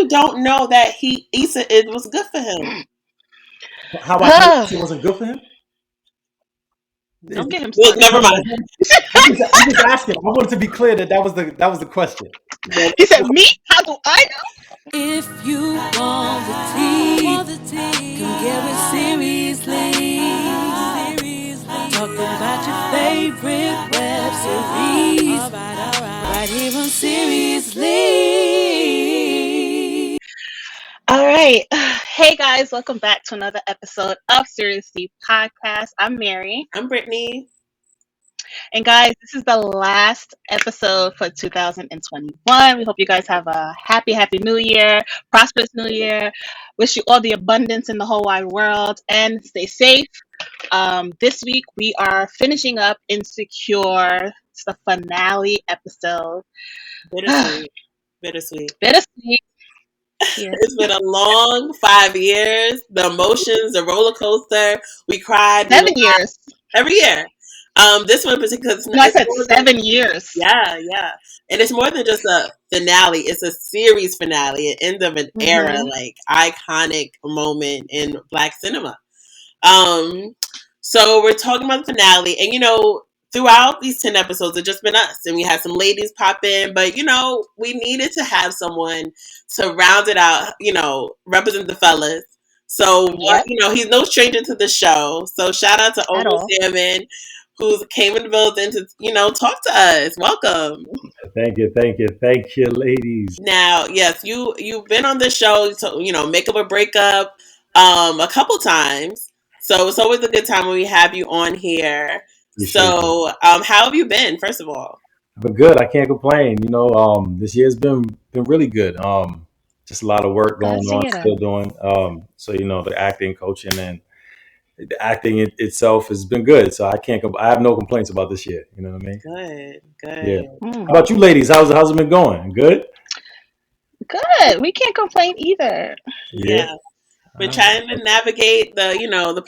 you don't know that Issa was good for him? How I know it wasn't good for him? Don't get him started. Never mind. I'm just asking. I wanted to be clear that was the question. He said, "Me? How do I know?" If you want the tea, come get it seriously. Talking about your favorite web series. Right here on Seriously. All right. Hey guys, welcome back to another episode of Seriously Podcast. I'm Mary. I'm Brittany. And guys, this is the last episode for 2021. We hope you guys have a happy new year, prosperous new year. Wish you all the abundance in the whole wide world and stay safe. This week we are finishing up Insecure. It's the finale episode. Bittersweet. Yeah. It's been a long 5 years. The emotions, the roller coaster. We cried. 7 years. Every year. This one particularly. I said 7 years. Yeah. And it's more than just a finale. It's a series finale, an end of an era, like iconic moment in Black cinema. So we're talking about the finale, and throughout these 10 episodes, it's just been us, and we had some ladies pop in, but we needed to have someone to round it out, represent the fellas. So he's no stranger to the show. So shout out to Omar Salmon, who came in the building to talk to us. Welcome. Thank you, ladies. Now, yes, you've been on the show, to, Makeup or Breakup, a couple times. So it's always a good time when we have you on here. So, how have you been, first of all? But good. I can't complain. This year's been really good. Just a lot of work going on, still doing. So the acting, coaching, and the acting itself has been good. So I have no complaints about this year. You know what I mean? Good. Yeah. How about you, ladies? How's it been going? Good. Good. We can't complain either. Yeah. We're trying to navigate the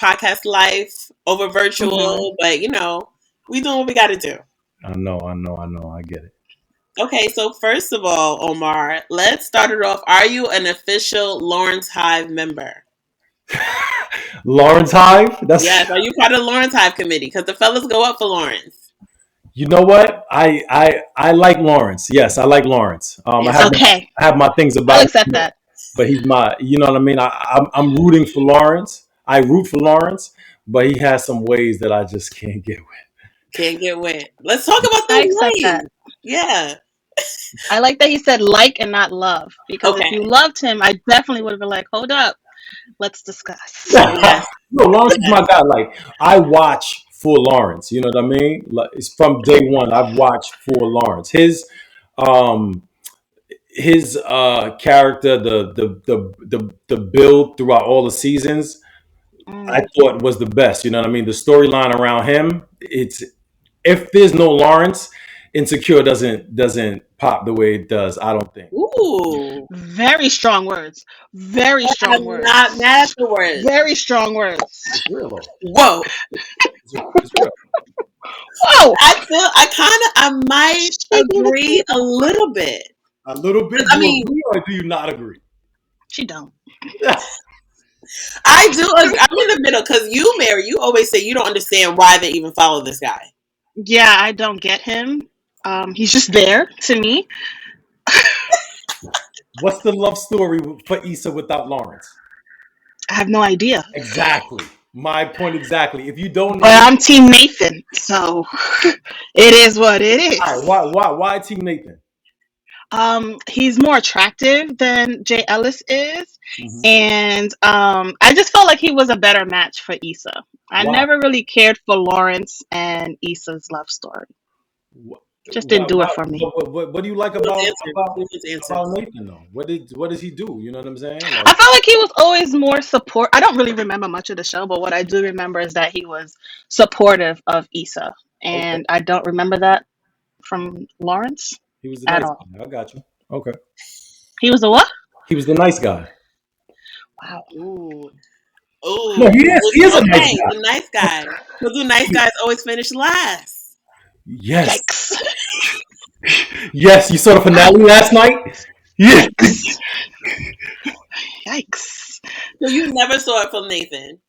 podcast life over virtual, but we doing what we got to do. I know. I get it. Okay, so first of all, Omar, let's start it off. Are you an official Lawrence Hive member? Lawrence Hive? Yes. Are you part of the Lawrence Hive committee? Because the fellas go up for Lawrence. You know what? I like Lawrence. Yes, I like Lawrence. I have my things about. I'll accept that. But he's my, you know what I mean? I'm rooting for Lawrence. I root for Lawrence, but he has some ways that I just can't get with. Let's talk about I accept that. Yeah. I like that he said like and not love. Because if you loved him, I definitely would have been like, hold up. Let's discuss. Yes. No, Lawrence is my guy. Like, I watch for Lawrence. You know what I mean? Like, it's from day one. I've watched for Lawrence. His character, the build throughout all the seasons, I thought was the best. You know what I mean? The storyline around him. If there's no Lawrence, Insecure doesn't pop the way it does. I don't think. Ooh, very strong words. Very strong words. Not mad at the words. Very strong words. It's real. Whoa. It's real. Whoa. I might agree a little bit. A little bit? Do you agree or do you not agree? She don't. I do agree. I'm in the middle because you, Mary, you always say you don't understand why they even follow this guy. Yeah, I don't get him. He's just there to me. What's the love story for Issa without Lawrence? I have no idea. Exactly. My point exactly. If you don't know, but I'm Team Nathan, so it is what it is. Why Team Nathan? He's more attractive than Jay Ellis is, and I just felt like he was a better match for Issa. I never really cared for Lawrence and Issa's love story. Just didn't do it for me. What do you like about Nathan though? What does he do? You know what I'm saying? I felt like he was always more support. I don't really remember much of the show, but what I do remember is that he was supportive of Issa, and I don't remember that from Lawrence. He was the nice guy. I got you. Okay. He was the what? He was the nice guy. Wow. Ooh. No, he is a nice guy. A nice guy. Because the nice guys always finish last. Yes. Yes, you saw the finale last night? Yes. never saw it from Nathan.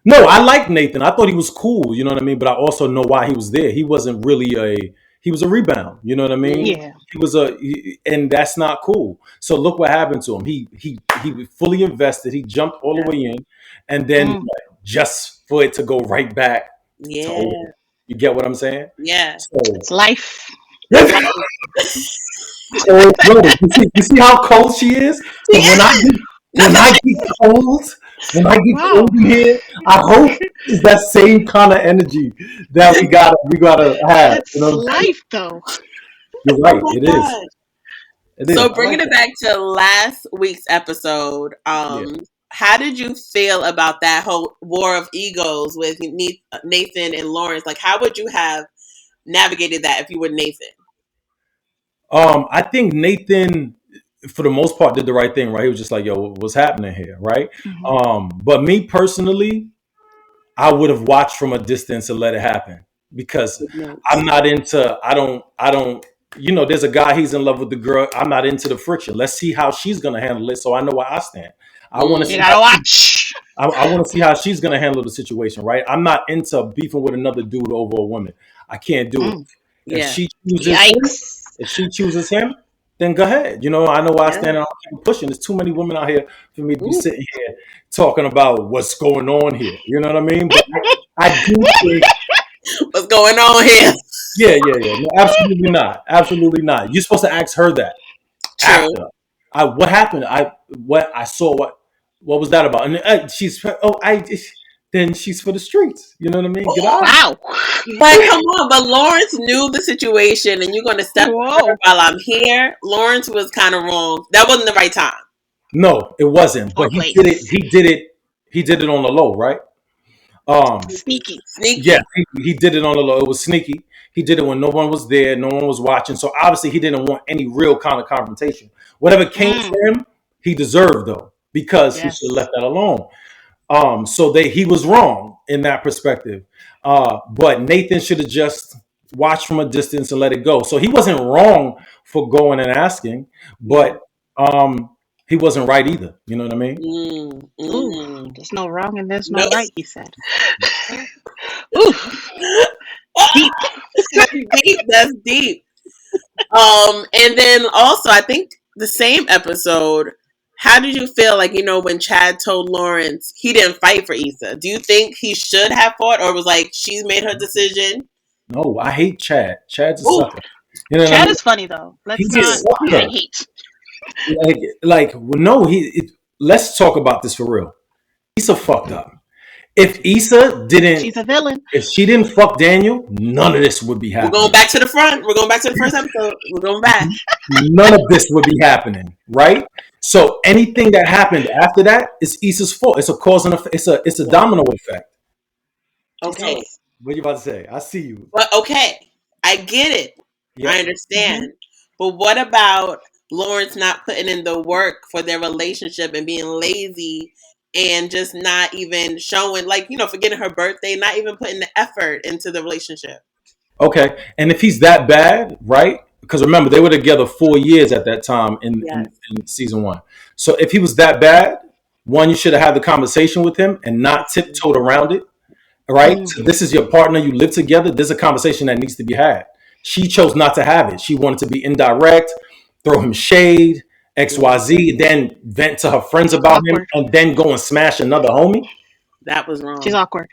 No, I like Nathan. I thought he was cool. You know what I mean. But I also know why he was there. He wasn't really a. He was a rebound. You know what I mean. Yeah. And that's not cool. So look what happened to him. He was fully invested. He jumped all the way in, and then just for it to go right back to Yeah. old. You get what I'm saying? Yeah. So, It's life. so bro, you see how cold she is? So when I get cold, when I get Wow. cold in here, I hope it's that same kind of energy that we gotta have. That's You know what I'm saying? life, though. You're right. Oh my It is. God. It is. So I bringing like it back to last week's episode, that. Yeah. how did you feel about that whole war of egos with Nathan and Lawrence? Like, how would you have navigated that if you were Nathan? I think Nathan, for the most part, did the right thing. Right? He was just like, "Yo, what's happening here?" Right? But me personally, I would have watched from a distance and let it happen because I'm not into. I don't. You know, there's a guy. He's in love with the girl. I'm not into the friction. Let's see how she's gonna handle it, so I know where I stand. I want to You see. gotta watch. I want to see how she's gonna handle the situation. Right? I'm not into beefing with another dude over a woman. I can't do it. If Yeah. she chooses him, Yikes. if she chooses him, then go ahead. You know, I know where I stand and I'll keep pushing. There's too many women out here for me to be sitting here talking about what's going on here. You know what I mean? But I do think, What's going on here? yeah. No, absolutely not. Absolutely not. You're supposed to ask her that True. after. What happened? I saw what was that about? And then she's for the streets. You know what I mean? Get out. Wow. But come on, but Lawrence knew the situation and you're going to step her while I'm here. Lawrence was kind of wrong. That wasn't the right time. No, it wasn't. But Or he did it. He did it on the low, right? Sneaky. Yeah, he did it on the low. It was sneaky. He did it when no one was there, no one was watching. So obviously he didn't want any real kind of confrontation. Whatever came to him, he deserved though, because he should have left that alone. So he was wrong in that perspective. But Nathan should have just watched from a distance and let it go. So he wasn't wrong for going and asking, but he wasn't right either. You know what I mean? Ooh, there's no wrong and there's no right, he said. Ooh. Deep. Deep. That's deep. And then also, I think the same episode, how did you feel like, you know, when Chad told Lawrence he didn't fight for Issa? Do you think he should have fought, or was like she made her decision? No, I hate Chad. Chad's a sucker. You know Chad is funny though. Let's not hate. Let's talk about this for real. Issa fucked up. If Issa didn't, she's a villain. If she didn't fuck Daniel, none of this would be happening. We're going back to the front. We're going back to the first episode. We're going back. None of this would be happening, right? So anything that happened after that is Issa's fault. It's a cause and effect. It's a domino effect. Okay. What are you about to say? I see you. But okay, I get it. Yeah. I understand. But what about Lawrence not putting in the work for their relationship and being lazy and just not even showing, like, you know, forgetting her birthday, not even putting the effort into the relationship? Okay. And if he's that bad, right? Because remember, they were together 4 years at that time in season 1. So if he was that bad, one, you should have had the conversation with him and not tiptoed around it. Right? So this is your partner. You live together. There's a conversation that needs to be had. She chose not to have it. She wanted to be indirect, throw him shade, XYZ, then vent to her friends about him, and then go and smash another homie. That was wrong. She's awkward.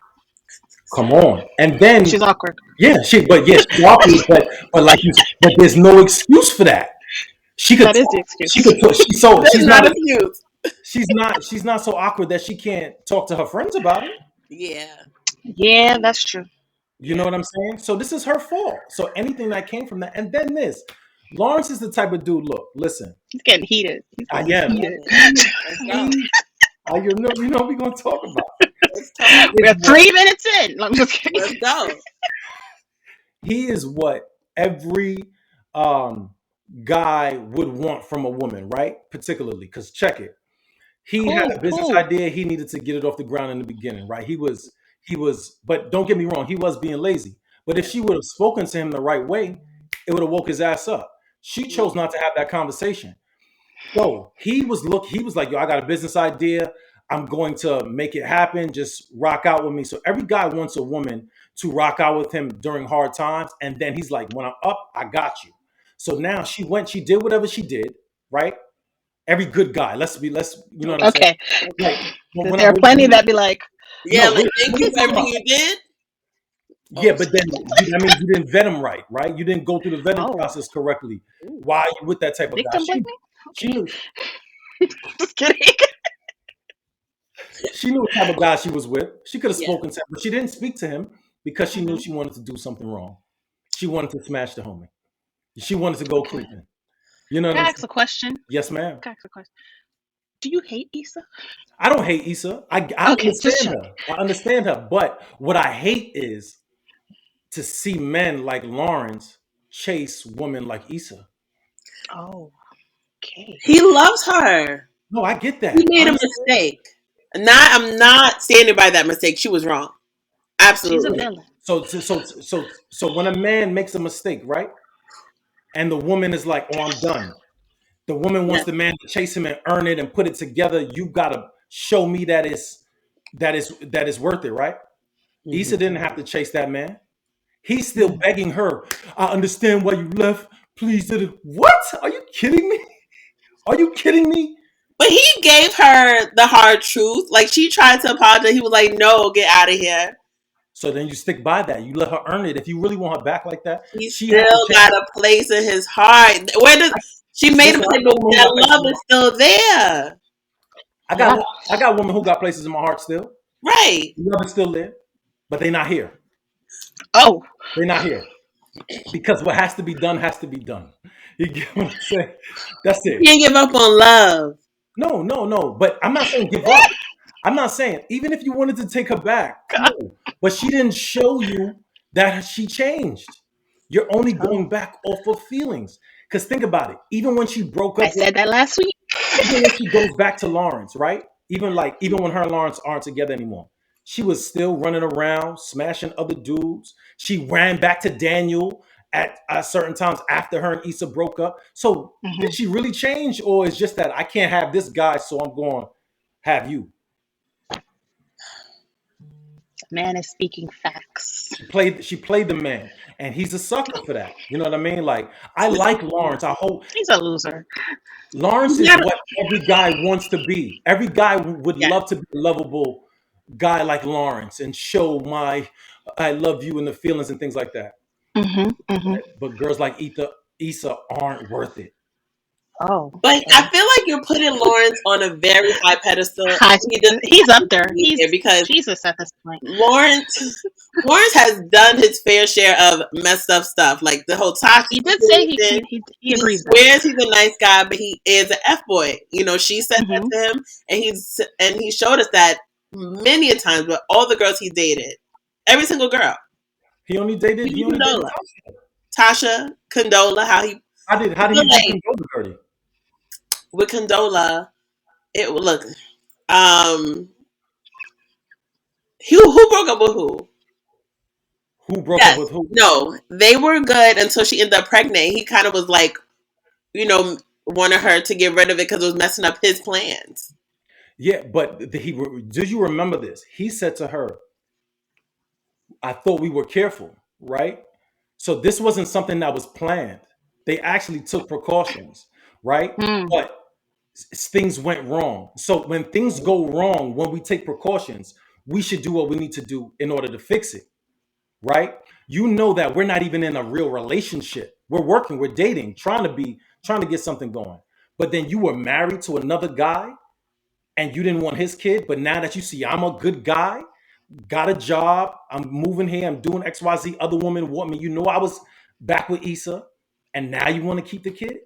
Come on. And then she's awkward. Yeah, she's awkward, but there's no excuse for that. That is the excuse. She's not so awkward that she can't talk to her friends about it. Yeah, that's true. You know what I'm saying? So this is her fault. So anything that came from that, and then this, Lawrence is the type of dude. Look, listen. He's getting heated. I am. You know we're gonna talk about. We're 3 minutes in. Let's go. He is what every guy would want from a woman, right? Particularly, because check it. He had a business idea. He needed to get it off the ground in the beginning, right? He was, but don't get me wrong, he was being lazy. But if she would have spoken to him the right way, it would have woke his ass up. She chose not to have that conversation. So he was like, yo, I got a business idea. I'm going to make it happen. Just rock out with me. So every guy wants a woman to rock out with him during hard times. And then he's like, when I'm up, I got you. So now she did whatever she did, right? Every good guy. You know what I'm saying? Okay. Like, There are plenty that be like, Yeah, no, like what thank are you you for talking everything about? you did. Yeah, Oh, but then I mean, you didn't vet him right, right? You didn't go through the vetting oh, process correctly. ooh. Why are you with that type of guy? victim blaming? She Okay. knew Just kidding. she knew what type of guy she was with. She could have Yeah. spoken to him, but she didn't speak to him because she knew Hmm. she wanted to do something wrong. She wanted to smash the homie. She wanted to go Okay. creeping. You know what Can I'm I ask saying? a question? Yes, ma'am. Can I ask a question? Do you hate Issa? I don't hate Issa. I Okay, just understand check. her. I understand her. But what I hate is to see men like Lawrence chase women like Issa. Oh, okay. He loves her. No, I get He that. made a mistake. I'm not standing by that mistake. She was wrong. She's a Absolutely. villain. So when a man makes a mistake, right? And the woman is like, "Oh, I'm done." The woman wants Yes. the man to chase him and earn it and put it together. You gotta show me that is worth it, right? Issa Mhm. didn't have to chase that man. He's still begging her. I understand why you left. Please did it. What? Are you kidding me? Are you kidding me? But he gave her the hard truth. Like she tried to apologize. He was like, "No, get out of here." So then you stick by that. You let her earn it. If you really want her back like that, He she has to still change. got a place in his heart. Where does she made a Listen, I mistake, got but women who that got places love in my is still there, I Yeah. got I got women who got places in my heart still. right? Love is still there, but they're not here. Oh, They're not here because what has to be done has to be done. You get what I'm saying? That's You it. can't give up on love. No, no, no. But I'm not saying give up. I'm not saying even if you wanted to take her back, God. cool. But she didn't show you that she changed. You're only Oh. going back off of feelings. Because think about it. Even when she broke I up with said that last week. even when she goes back to Lawrence, right? Even when her and Lawrence aren't together anymore, she was still running around, smashing other dudes. She ran back to Daniel at certain times after her and Issa broke up. So Hmm. did she really change, or is just that I can't have this guy, so I'm going to have you? Man is speaking facts. She played the man, and he's a sucker for that. You know what I mean? Like I like Lawrence. I hope He's a loser. Lawrence He's is not. what every guy wants to be. Every guy would Yeah. love to be a lovable guy like Lawrence and show my I love you and the feelings and things like that. Hmm. Hmm. But girls like Issa aren't worth it. Oh, But I okay. feel like you're putting Lawrence on a very high pedestal. Hi. He doesn't He's have up to there. be He's there because Jesus at this point. Lawrence has done his fair share of messed up stuff, like the whole toxic He did say he situation. he He agrees though. swears he's a nice guy, but he is an f boy. You know, she said that Hmm. to him, and he showed us that many a times with all the girls he dated, every single girl, He only dated he even only dated Condola, Tasha, Condola, how he how did feel he do like Condola dirty? with Condola, it look um who broke up with who? Who broke up Yes, with who? no, they were good until she ended up pregnant. He kind of was like, wanted her to get rid of it because it was messing up his plans. Yeah, but do you remember this? He said to her, I thought we were careful, right? So this wasn't something that was planned. They actually took precautions, right? Mm. But things went wrong. So when things go wrong, when we take precautions, we should do what we need to do in order to fix it, right? You know that we're not even in a real relationship. We're working, we're dating, trying to get something going. But then you were married to another guy and you didn't want his kid, but now that you see I'm a good guy, got a job, I'm moving here, I'm doing XYZ, other women want me. You know I was back with Issa, and now you want to keep the kid?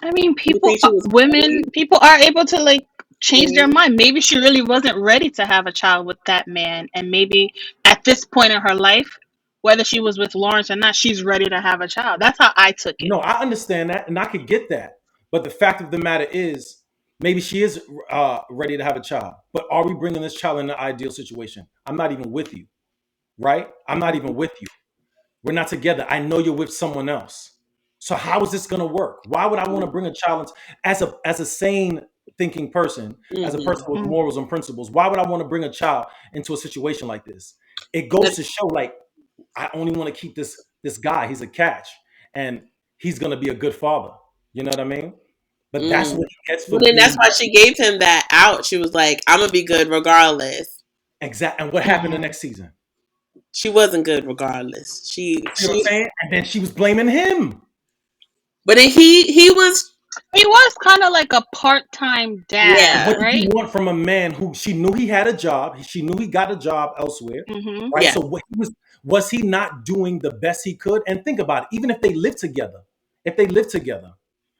I mean, You think she was women, petty? people are able to like change their Mhm. mind. Maybe she really wasn't ready to have a child with that man, and maybe at this point in her life, whether she was with Lawrence or not, she's ready to have a child. That's how I took it. No, I understand that, and I could get that. But the fact of the matter is, maybe she is ready to have a child. But are we bringing this child in an ideal situation? I'm not even with you, right? I'm not even with you. We're not together. I know you're with someone else. So how is this going to work? Why would I want to bring a child as a sane thinking person, as a person with Mhm. morals and principles, why would I want to bring a child into a situation like this? It goes to show, like, I only want to keep this guy. He's a catch, and he's gonna be a good father. You know what I mean? But that's Mm. what he gets for Well, then that's being why she gave him that out. She was like, "I'm gonna be good regardless." exact. And what happened the next season? She wasn't good regardless. See what I'm saying? And then she was blaming him. But then he was, He was kind of like a part-time dad, yeah, What did right? you want from a man who she knew he had a job? She knew he got a job elsewhere, Mm-hmm. right? yeah, So what he was he not doing the best he could? And think about it, even if they lived together, and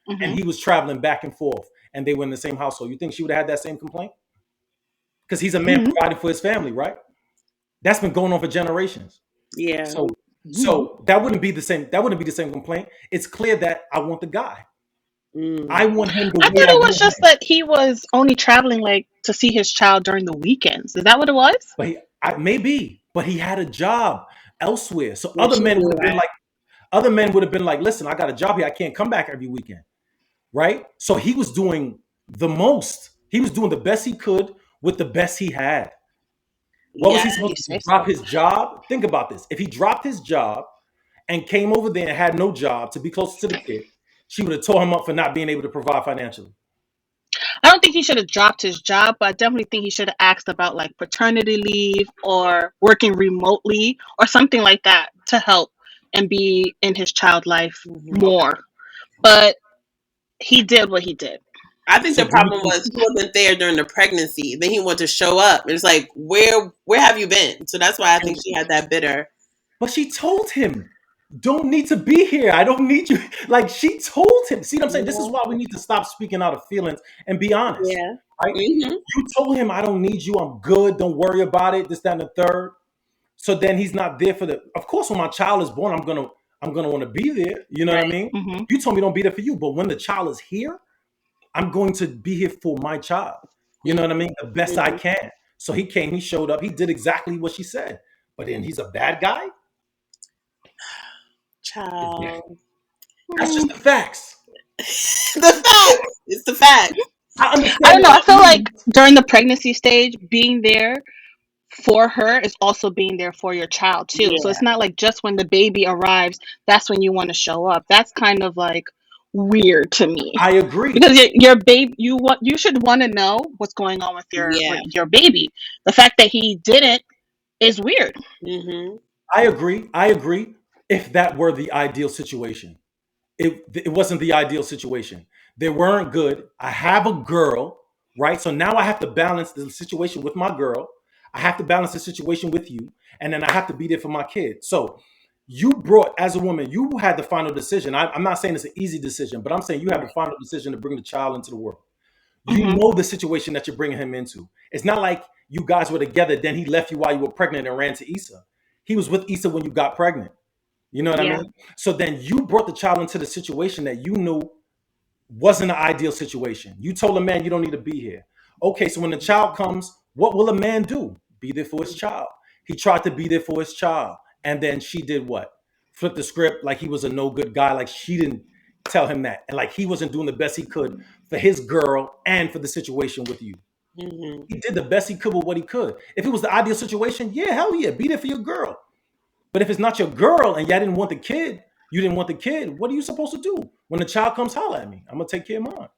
Mm-hmm. he was traveling back and forth and they were in the same household, you think she would have had that same complaint? Because he's a man Mm-hmm. providing for his family, right? That's been going on for generations. yeah. So that wouldn't be the same. That wouldn't be the same complaint. It's clear that I want the guy. Mm. I want him the I way thought I it was want him. just that he was only traveling like to see his child during the weekends. Is that what it was? But maybe, but he had a job elsewhere. So Yeah, she knew that. other men would have been like, listen, I got a job here. I can't come back every weekend. Right? So he was doing the most. He was doing the best he could with the best he had. What was Yeah, he You supposed to do? say Drop so. his job? Think about this. If he dropped his job and came over there and had no job to be closer to the kid, she would have tore him up for not being able to provide financially. I don't think he should have dropped his job, but I definitely think he should have asked about like paternity leave or working remotely or something like that to help and be in his child life mhm. more. But he did what he did. I think So the do you problem think? was he wasn't there during the pregnancy. Then he wanted to show up. It's like, where have you been? So that's why I think she had that bitter. But she told him, "Don't need to be here. I don't need you." Like she told him. See what I'm saying? This is Yeah, why we need to stop speaking out of feelings and be honest. yeah. Right? Hmm. You told him, "I don't need you. I'm good. Don't worry about it." This, that, and the third. So then he's not there for the. Of course, when my child is born, I'm gonna want to be there. You know what I Right. mean? Hmm. You told me don't be there for you, but when the child is here, I'm going to be here for my child. You know what I mean? The best I Hmm. can. So he came, he showed up, he did exactly what she said. But then he's a bad guy? Child. That's Mm, just the facts. The fact. It's the fact. I I understand don't know. I the feel like feelings. during the pregnancy stage, being there for her is also being there for your child too. So Yeah. it's not like just when the baby arrives, that's when you want to show up. That's kind of like weird to me I agree. because your baby, you should want to know what's going on with Yeah. your baby. The fact that he didn't is weird. Hmm. I agree. I agree. If that were the ideal situation, it wasn't the ideal situation. They weren't good. I have a girl, right? So now I have to balance the situation with my girl. I have to balance the situation with you, and then I have to be there for my kid. So you brought, as a woman, you had the final decision. I'm not saying it's an easy decision, but I'm saying you have the Right. final decision to bring the child into the world. You Hmm. know the situation that you're bringing him into. It's not like you guys were together, then he left you while you were pregnant and ran to Issa. He was with Issa when you got pregnant. You know what I Yeah. mean? So then you brought the child into the situation that you knew wasn't an ideal situation. You told a man you don't need to be here. Okay, so when the child comes, what will a man do? Be there for his child. He tried to be there for his child. And then she did what? Flip the script like he was a no good guy, like she didn't tell him that. And like he wasn't doing the best he could for his girl and for the situation with you. Hmm. He did the best he could with what he could. If it was the ideal situation, yeah, hell yeah, be there for your girl. But if it's not your girl and y'all didn't want the kid, you didn't want the kid, what are you supposed to do? When the child comes, holler at me. I'm gonna take care of mine.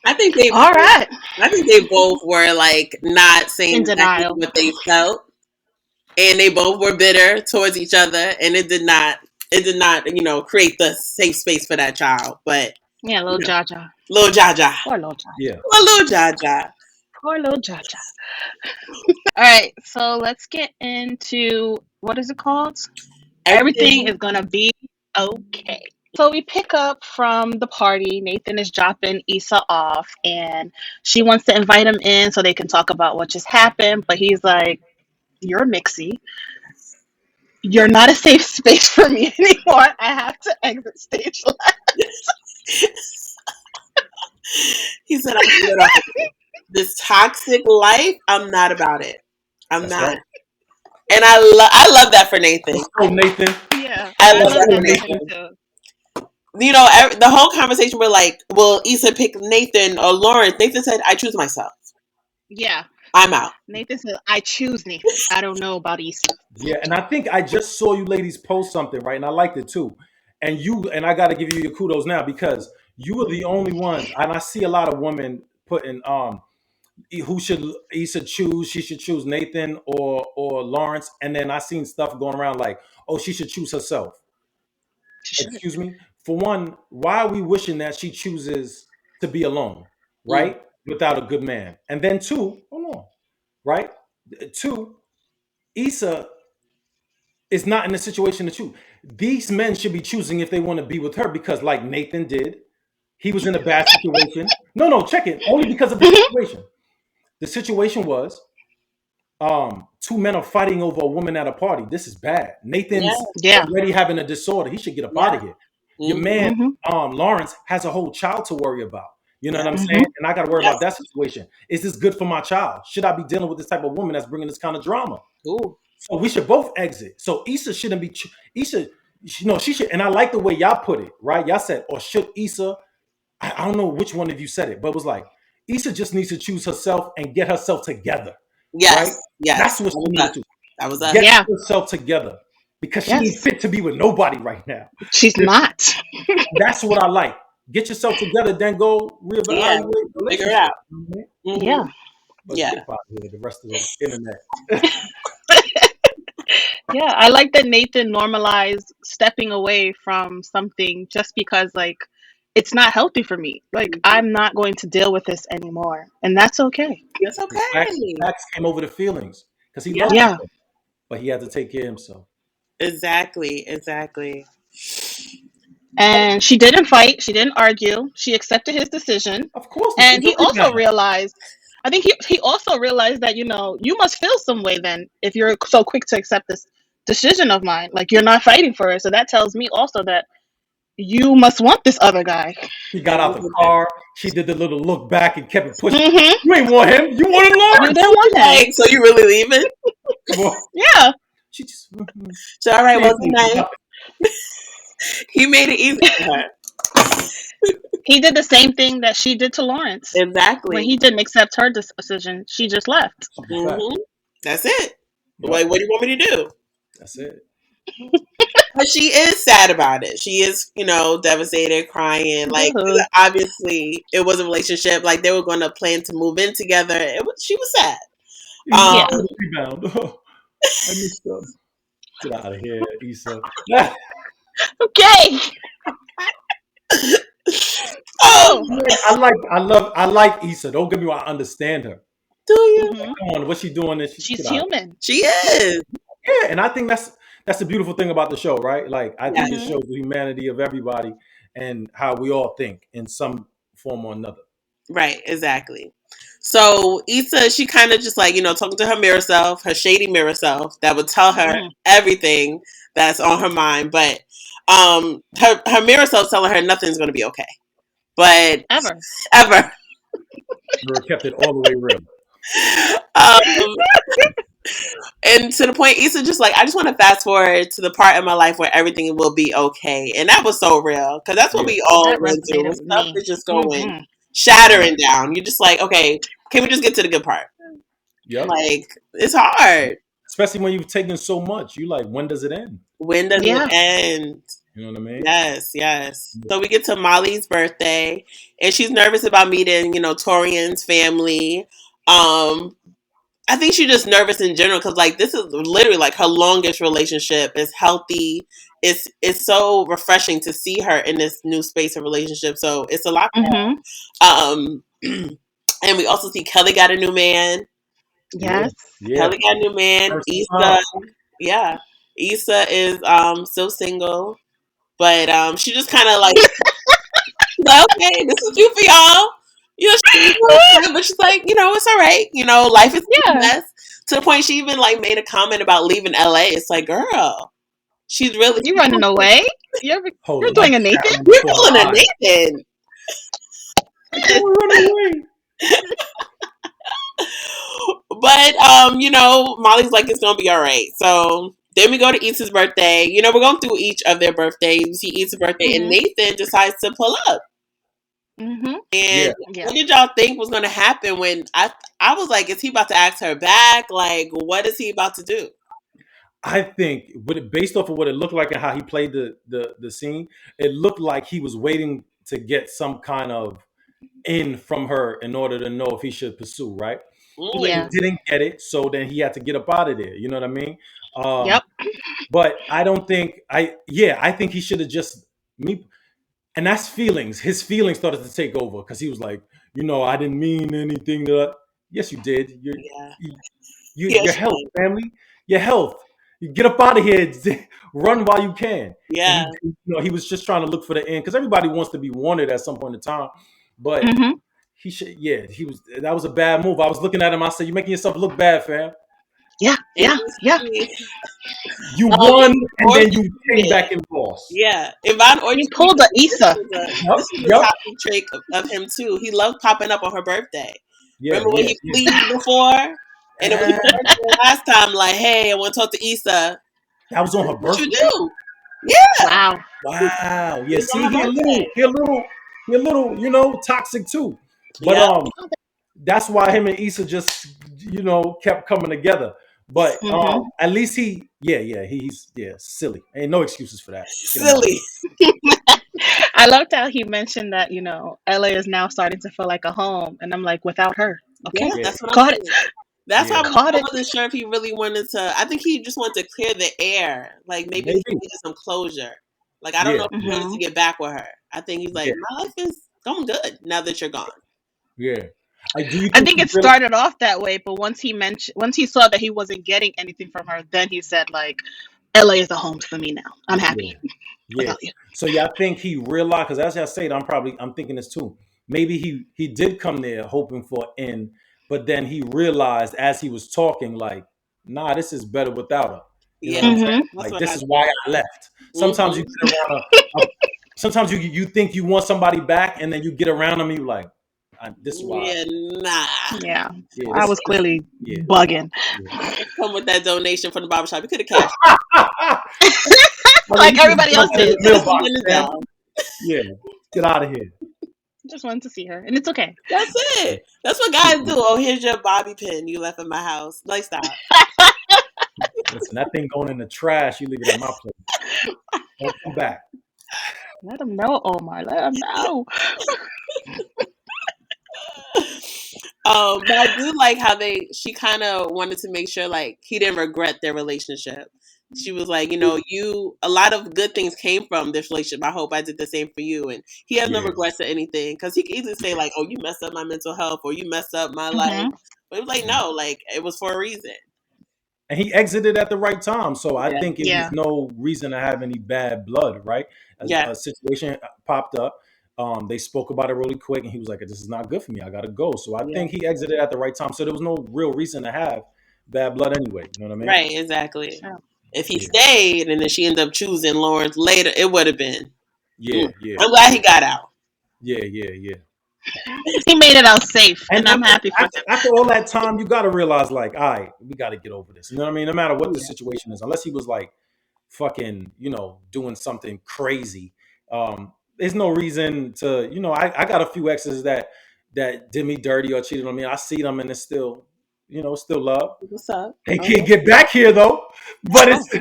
I think they All both, right. I think they both were like not saying In exactly denial. what they felt, and they both were bitter towards each other, and it did not create the safe space for that child. But Yeah, you little know, Jaja. little Jaja, Poor little Jaja. Yeah. little Jaja. Poor little Jaja. All right, so let's get into what is it called? Everything Everything. is gonna be okay. So we pick up from the party. Nathan is dropping Issa off, and she wants to invite him in so they can talk about what just happened. But he's like, "You're mixy. You're not a safe space for me anymore. I have to exit stage left." He said, "I'm good off this toxic life. I'm not about it. I'm That's not." right. And I love that for Nathan. Let's go, Nathan. Yeah, I I love love that Let's go, for that for him Nathan. Nathan too. the whole conversation were like, will Issa pick Nathan or Lawrence? Nathan said, I choose myself. Yeah. I'm out. Nathan said, I choose Nathan. I don't know about Issa. Yeah, and I think I just saw you ladies post something, right? And I liked it too. And I got to give you your kudos now because you were the only ones. And I see a lot of women putting who should Issa choose? She should choose Nathan or Lawrence. And then I seen stuff going around like, oh, she should choose herself. Excuse me. For one, why are we wishing that she chooses to be alone, right? Without a good man. And then two, hold on, right? Two, Issa is not in a situation to choose. These men should be choosing if they want to be with her because, like Nathan did, he was in a bad situation. No, check it. Only because of the situation. The situation was two men are fighting over a woman at a party. This is bad. Nathan's already having a disorder. He should get up out of here. Your man, Lawrence, has a whole child to worry about. You know what I'm saying? And I got to worry about that situation. Is this good for my child? Should I be dealing with this type of woman that's bringing this kind of drama? Ooh. So we should both exit. So Issa shouldn't be. Issa, she should. And I like the way y'all put it, right? Y'all said, or should Issa? I don't know which one of you said it, but it was like Issa just needs to choose herself and get herself together. Yes, right? yes. That's what she needs to do. That was us. Get herself together because she ain't fit to be with nobody right now. She's not. That's what I like. Get yourself together, then go reevaluate. Figure it out. Yeah. Let's get out of here, the rest of the internet. Yeah, I like that Nathan normalized stepping away from something just because, like, it's not healthy for me. Like, I'm not going to deal with this anymore, and that's okay. It's okay. Max came over the feelings because he loved Yeah. it, but he had to take care of himself. Exactly. And she didn't fight. She didn't argue. She accepted his decision. Of course. And he also realized, I think he also realized that, you must feel some way then if you're so quick to accept this decision of mine. Like, you're not fighting for it. So that tells me also that you must want this other guy. He got out the car. She did the little look back and kept it pushing. You ain't want him. You wanted Lawrence. You didn't want him. So you really leaving? Yeah. She just. So all right, well, good night. He made it easy for her. He did the same thing that she did to Lawrence. Exactly. When he didn't accept her decision, she just left. That's it. Like, what do you want me to do? That's it. But she is sad about it. She is, devastated, crying. Like, obviously, it was a relationship. Like, they were going to plan to move in together. She was sad. Rebound. I missed them. Get out of here, Issa. Okay. I like Issa. Don't get me wrong. I understand her. Do you? Come on, what's she doing? She's human. She is. Yeah, and I think that's the beautiful thing about the show, right? Like, I think it shows the humanity of everybody and how we all think in some form or another. Right, exactly. So Issa, she kind of just like, talking to her mirror self, her shady mirror self that would tell her everything that's on her mind. But her mirror self telling her nothing's going to be okay. But ever. Mirror kept it all the way real. And to the point, Issa just like, I just want to fast forward to the part in my life where everything will be okay. And that was so real because that's what we all went through. Stuff is just going shattering down. You're just like, okay, can we just get to the good part? Yep. Like, it's hard. Especially when you've taken so much. You like, when does it end? When does it end? You know what I mean? Yes. So we get to Molly's birthday, and she's nervous about meeting, Torian's family. I think she's just nervous in general because, like, this is literally like her longest relationship. It's healthy. It's so refreshing to see her in this new space of relationship. So it's a lot. And we also see Kelly got a new man. Yes. Kelly got a new man. Issa, Issa is still single, but she just kind of like, okay, this is you for y'all. But she's like, it's all right. Life is a mess. To the point she even like made a comment about leaving LA. It's like, girl, she's really you running away. You're doing a Nathan. You're pulling a Nathan. Run away. But Molly's like, it's gonna be all right. So Then we go to Issa's birthday. You know, we're going through each of their birthdays. We see Issa's birthday, and Nathan decides to pull up. And what did y'all think was going to happen when I was like, is he about to ask her back? Like, what is he about to do? I think, based off of what it looked like and how he played the scene, it looked like he was waiting to get some kind of in from her in order to know if he should pursue, right? But he didn't get it, so then he had to get up out of there. You know what I mean? But I don't think I think he should have just and that's feelings. His feelings started to take over because he was like, I didn't mean anything. Yes, you did. Your health, family, your health. You get up out of here, run while you can. Yeah. And he was just trying to look for the end because everybody wants to be wanted at some point in time. But he should. Yeah, that was a bad move. I was looking at him. I said, "You're making yourself look bad, fam." Yeah. You won, and then you came back and lost. Yeah, Yvonne or you pulled the Issa. This is a topic trait of him too. He loved popping up on her birthday. Remember when he pleaded before, and then when he went last time, like, "Hey, I want to talk to Issa." That was on her birthday. What you do? Yeah. Wow. Yeah. See, he a little, toxic too. But that's why him and Issa just, kept coming together. But at least he's silly. Ain't no excuses for that. Silly. I loved how he mentioned that, LA is now starting to feel like a home, and I'm like, without her. Okay, that's what got it. That's why I wasn't sure if he really wanted to. I think he just wanted to clear the air. Like maybe he needed some closure. Like I don't know if he wanted to get back with her. I think he's like, my life is going good now that you're gone. Yeah. I think it started off that way, but once he saw that he wasn't getting anything from her, then he said, like, LA is a home for me now. I'm happy. Yeah. So I think he realized, because as I said, I'm thinking this too. Maybe he did come there hoping for an end, but then he realized as he was talking, like, nah, this is better without her. You know what I'm saying? Like, this is why I left. Sometimes you get around sometimes you think you want somebody back, and then you get around them, and you like, this is why. Yeah. I was clearly bugging. Come with that donation from the barbershop. You could have cashed. Like everybody else did. Yeah. Get out of here. Just wanted to see her, and it's okay. That's it. That's what guys do. Oh, here's your bobby pin you left in my house. Like, stop. Listen, that thing going in the trash. You leave it at my place. Don't come back. Let them know, Omar. Let them know. But I do like how she kind of wanted to make sure like he didn't regret their relationship. She was like, a lot of good things came from this relationship. I hope I did the same for you. And he has no regrets or anything. Because he could easily say like, oh, you messed up my mental health or you messed up my life. But it was like, no, like it was for a reason. And he exited at the right time. So I think it was no reason to have any bad blood, right? A situation popped up. They spoke about it really quick. And he was like, this is not good for me. I got to go. So I think he exited at the right time. So there was no real reason to have bad blood anyway. You know what I mean? Right, exactly. Yeah. If he stayed and then she ended up choosing Lawrence later, it would have been. Yeah. I'm glad he got out. Yeah. He made it out safe, and I'm happy for him. After all that time, you got to realize, like, all right, we got to get over this. You know what I mean? No matter what the situation is, unless he was like fucking, doing something crazy. There's no reason to, I got a few exes that did me dirty or cheated on me. I see them and it's still, still love. What's up? They can't get back here though, but it's.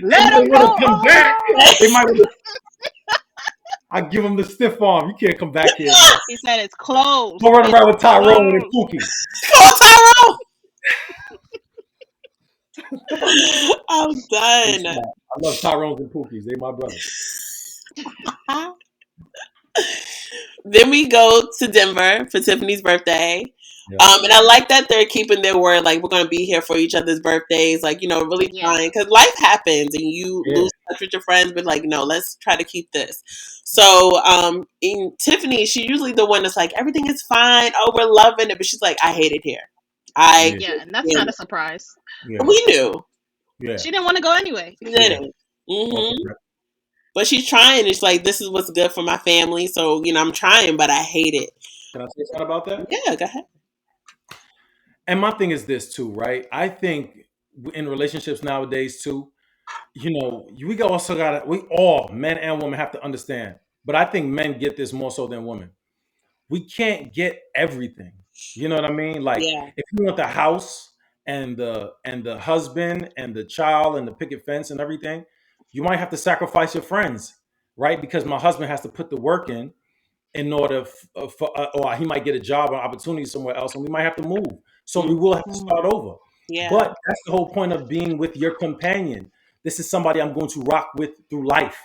Let them know. Come back. They might. I give them the stiff arm. You can't come back here. He said it's closed. Don't run around with Tyrone and Pookie. Call Tyrone. I'm done. I love Tyrone's and Pookies. They my brothers. Then we go to Denver for Tiffany's birthday. And I like that they're keeping their word. Like, we're going to be here for each other's birthdays. Like, really trying. Because life happens and you lose touch with your friends. But, like, no, let's try to keep this. So, in Tiffany, she's usually the one that's like, everything is fine. Oh, we're loving it. But she's like, I hate it here. And that's not a surprise. Yeah. We knew. Yeah. She didn't want to go anyway. She didn't. Mm-hmm. But she's trying. It's like, this is what's good for my family. So, I'm trying, but I hate it. Can I say something about that? Yeah, go ahead. And my thing is this too, right? I think in relationships nowadays too. We all, men and women, have to understand. But I think men get this more so than women. We can't get everything. You know what I mean? Like, Yeah. if you want the house and the husband and the child and the picket fence and everything, you might have to sacrifice your friends, right? Because my husband has to put the work in order or he might get a job or opportunity somewhere else, and we might have to move. So we will have to Mhm. start over. Yeah. But that's the whole point of being with your companion. This is somebody I'm going to rock with through life,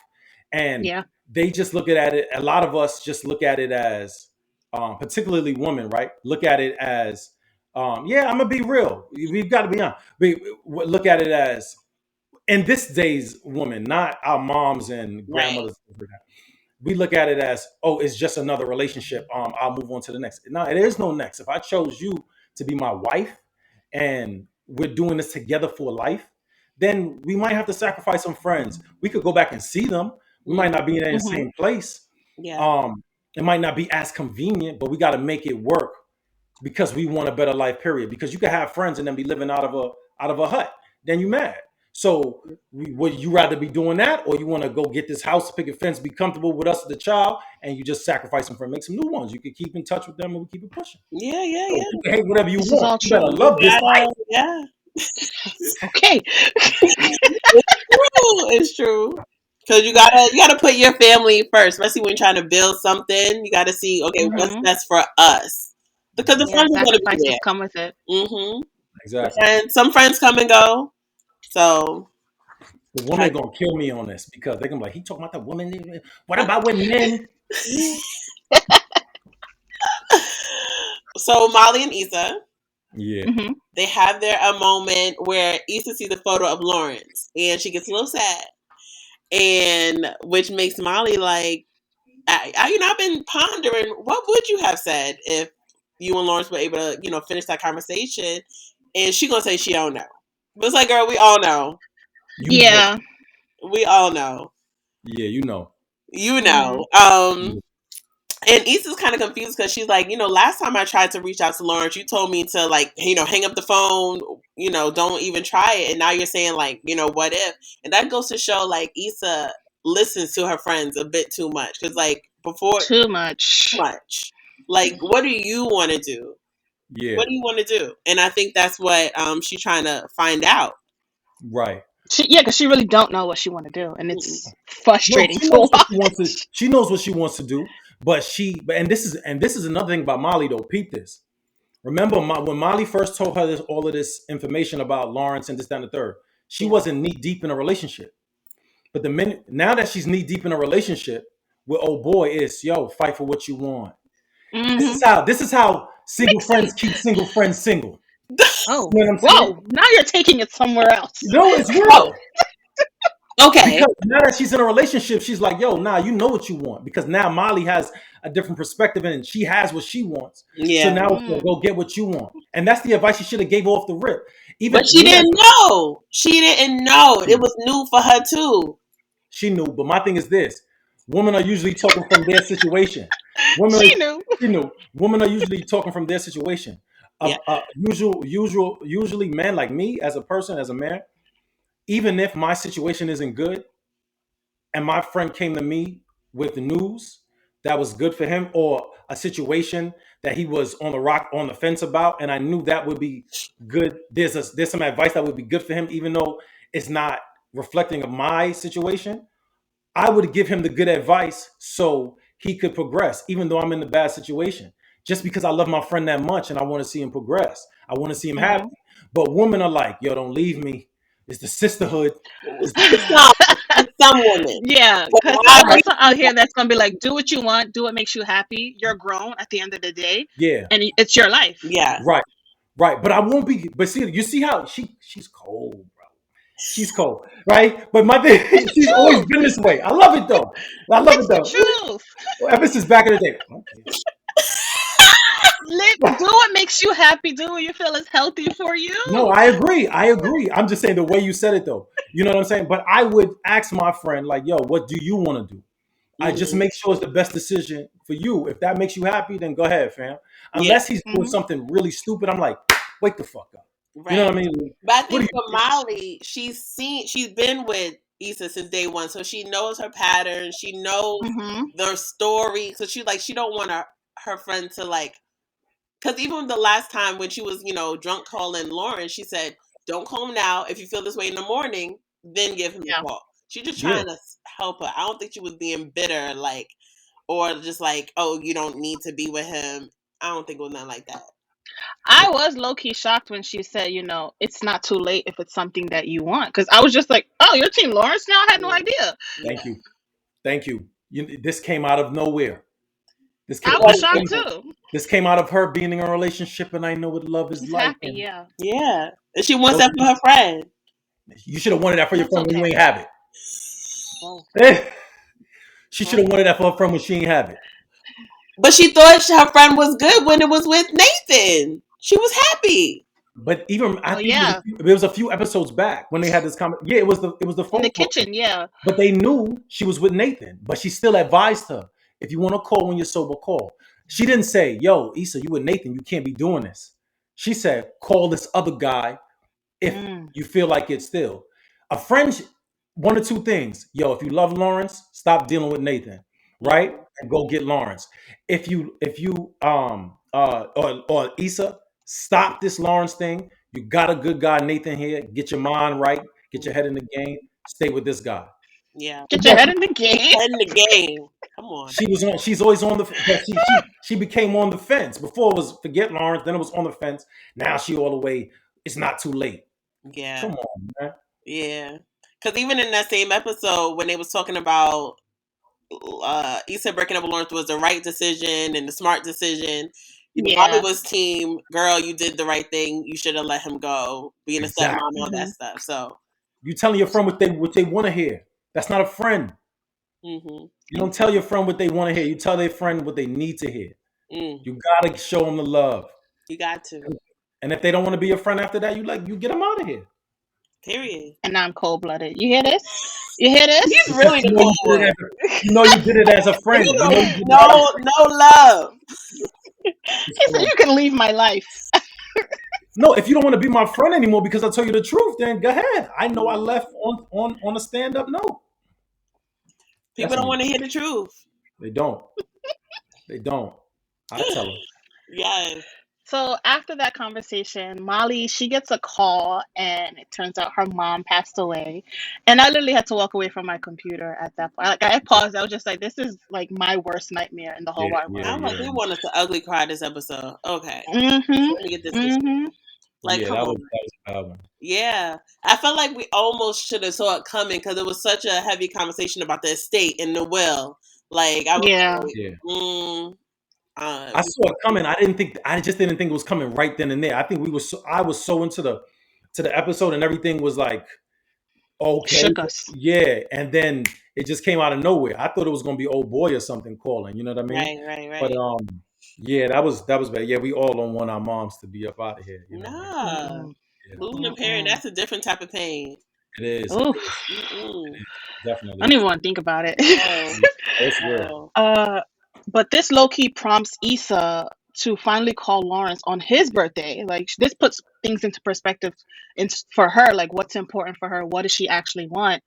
and Yeah. they just look at it. A lot of us just look at it as, particularly women, right? Look at it as, yeah, I'm gonna be real. We've got to be honest. We look at it as, in this day's woman, not our moms and Right. grandmothers. We look at it as, oh, it's just another relationship. I'll move on to the next. No, it is no next. If I chose you to be my wife and we're doing this together for life, then we might have to sacrifice some friends. We could go back and see them. We might not be in the Mhm. same place. Yeah. Um, it might not be as convenient, but we got to make it work because we want a better life. Period. Because you could have friends and then be living out of a hut. Then you mad. So would you rather be doing that, or you want to go get this house, pick a fence, be comfortable with us as the child, and you just sacrifice them for make some new ones? You could keep in touch with them, and we keep it pushing. Yeah. Yeah. So Yeah. you can hate whatever you This is want. all You better true. You love this life. gotta, yeah. Okay. True. It's true. Because you gotta put your family first, especially when you're trying to build something. You gotta see, okay, what's Mhm. best for us. Because the Yeah, friends are gonna be sacrifices there. come with it. Mm-hmm. Exactly. And some friends come and go. So The woman try. gonna kill me on this because they're gonna be like, he talking about the woman. What about with men? So Molly and Issa, Yeah. Mhm. they have a moment where Issa sees a photo of Lawrence and she gets a little sad, and which makes Molly like, I've been pondering, what would you have said if you and Lawrence were able to, finish that conversation? And she gonna say she don't know. But it's like, girl, we all know. You know. Yeah. We all know. Yeah, you know. You Mhm. know. Yeah. And Issa's kind of confused because she's like, last time I tried to reach out to Lawrence, you told me to, like, hang up the phone, don't even try it. And now you're saying, like, what if? And that goes to show, like, Issa listens to her friends a bit too much. Because, like, before, Too too much. much. Like, what do you want to do? Yeah. What do you want to do? And I think that's what she's trying to find out. Right. Yeah, because she really don't know what she want to do, and Mm-mm. it's No, frustrating she to knows what she watch. wants to. She knows what she wants to do, but and this is another thing about Molly though. Peep this. Remember when Molly first told her all of this information about Lawrence and this, that, and the third. She Yeah. wasn't knee deep in a relationship. But the minute now that she's knee deep in a relationship with old boy, is yo fight for what you want. This is Mhm. how this is how single Makes friends sense. keep single friends single. Oh, You know what I'm saying? whoa! Now you're taking it somewhere else. No, it's Oh, real. okay. Because now that she's in a relationship, she's like, yo, nah, you know what you want. Because now Molly has a different perspective and she has what she wants. So Yeah. now it's Mm. like, go get what you want. And that's the advice she should have gave off the rip. But Even she me as didn't know. She didn't know. It was new for her, too. she knew. But my thing is this: women are usually talking from their situation. Women are She knew. she knew. Women are usually talking from their situation. Yeah. Usually men like me as a person, as a man, even if my situation isn't good, and my friend came to me with the news that was good for him or a situation that he was on the fence about, and I knew that would be good. There's some advice that would be good for him, even though it's not reflecting of my situation. I would give him the good advice so he could progress, even though I'm in the bad situation. Just because I love my friend that much and I want to see him progress, I want to see him happy. Mhm. But women are like, yo, don't leave me. It's the sisterhood. It's Some, some women. Yeah, But because I there's agree. also out here that's gonna be like, do what you want, do what makes you happy. You're grown at the end of the day, yeah, and it's your life. Yeah. right. Right, but I won't be. But see, you see how she's cold, bro. She's cold, right? But my thing, It's the she's always truth. been this way. I love it though. I love it It's the though. truth. Ever since back in the day. Do what makes you happy. Do what you feel is healthy for No, you. I agree. I agree. I'm just saying the way you said it though. You know what I'm saying? But I would ask my friend, like, yo, what do you want to do? I just Mm-hmm. make sure it's the best decision for you. If that makes you happy, then go ahead, fam. Yeah. Unless he's doing Mhm. something really stupid, I'm like, wake the fuck up. Right. You know what I mean? But I What think do for Molly, she's been with Issa since day one, so she knows her patterns. She knows their story, so she don't want her friend to like. Because even the last time when she was drunk calling Lauren, she said, "Don't call him now. If you feel this way in the morning, then give him a call." She's just trying to help her. I don't think she was being bitter, like, or just like, "Oh, you don't need to be with him." I don't think it was nothing like that. I was low key shocked when she said, it's not too late if it's something that you want. Because I was just like, oh, you're Team Lawrence now? I had no idea. Thank you. This came out of nowhere. I was shocked too. This came out of her being in a relationship, and I know what love is like. Happy, yeah. Yeah. And she wants that for her friend. You should have wanted that for your friend when you ain't have it. Well, she should have wanted that for her friend when she ain't have it. But she thought her friend was good when it was with Nathan. She was happy. But even I think it was a few episodes back when they had this comment. Yeah, it was the phone in the kitchen. Yeah. But they knew she was with Nathan. But she still advised her, if you want to call when you're sober, call. She didn't say, "Yo, Issa, you with Nathan, you can't be doing this." She said, "Call this other guy if you feel like it still." A friend, one or two things. Yo, if you love Lawrence, stop dealing with Nathan, right? And go get Lawrence. If you or Issa, stop this Lawrence thing. You got a good guy, Nathan, here. Get your mind right. Get your head in the game. Stay with this guy. Yeah. Get your head in the game. Head in the game. Come on. She's always on the she became on the fence. Before it was forget Lawrence, then it was on the fence. Now she all the way, it's not too late. Yeah. Come on, man. Yeah. Because even in that same episode when they was talking about Issa breaking up with Lawrence was the right decision and the smart decision. Bobby was team, girl, you did the right thing. You should have let him go. Being a stepmom, all that stuff. So you telling your friend what they want to hear. That's not a friend. Mm-hmm. You don't tell your friend what they want to hear. You tell their friend what they need to hear. You gotta show them the love. You got to. And if they don't want to be your friend after that, you get them out of here. Period. And I'm cold blooded. You hear this? You hear this? He's really the cold one. You did it as a friend. No love. He said, "You can leave my life." No, if you don't want to be my friend anymore because I tell you the truth, then go ahead. I know I left on a stand-up note. People don't want to hear the truth. They don't. They don't. I tell them. Yes. So after that conversation, Molly, she gets a call and it turns out her mom passed away. And I literally had to walk away from my computer at that point. Like, I paused. I was just like, this is like my worst nightmare in the whole wide world. I'm like, we want us to ugly cry this episode. Okay. Mm-hmm. Let me get this. Like, yeah, come that on. was a bad one. Yeah. I felt like we almost should have saw it coming because it was such a heavy conversation about the estate and the will. Like, I was I saw it coming. I just didn't think it was coming right then and there. I think I was so into the episode and everything was like, okay. Shook us. Yeah. And then it just came out of nowhere. I thought it was gonna be old boy or something calling, you know what I mean? Right. But yeah, that was bad. Yeah, we all don't want our moms to be up out of here. You know? Nah. Losing a parent, that's a different type of pain. It is. Oof. It is. Definitely. I don't even want to think about it. It's real. But this low-key prompts Issa to finally call Lawrence on his birthday. Like, this puts things into perspective for her, like what's important for her, what does she actually want.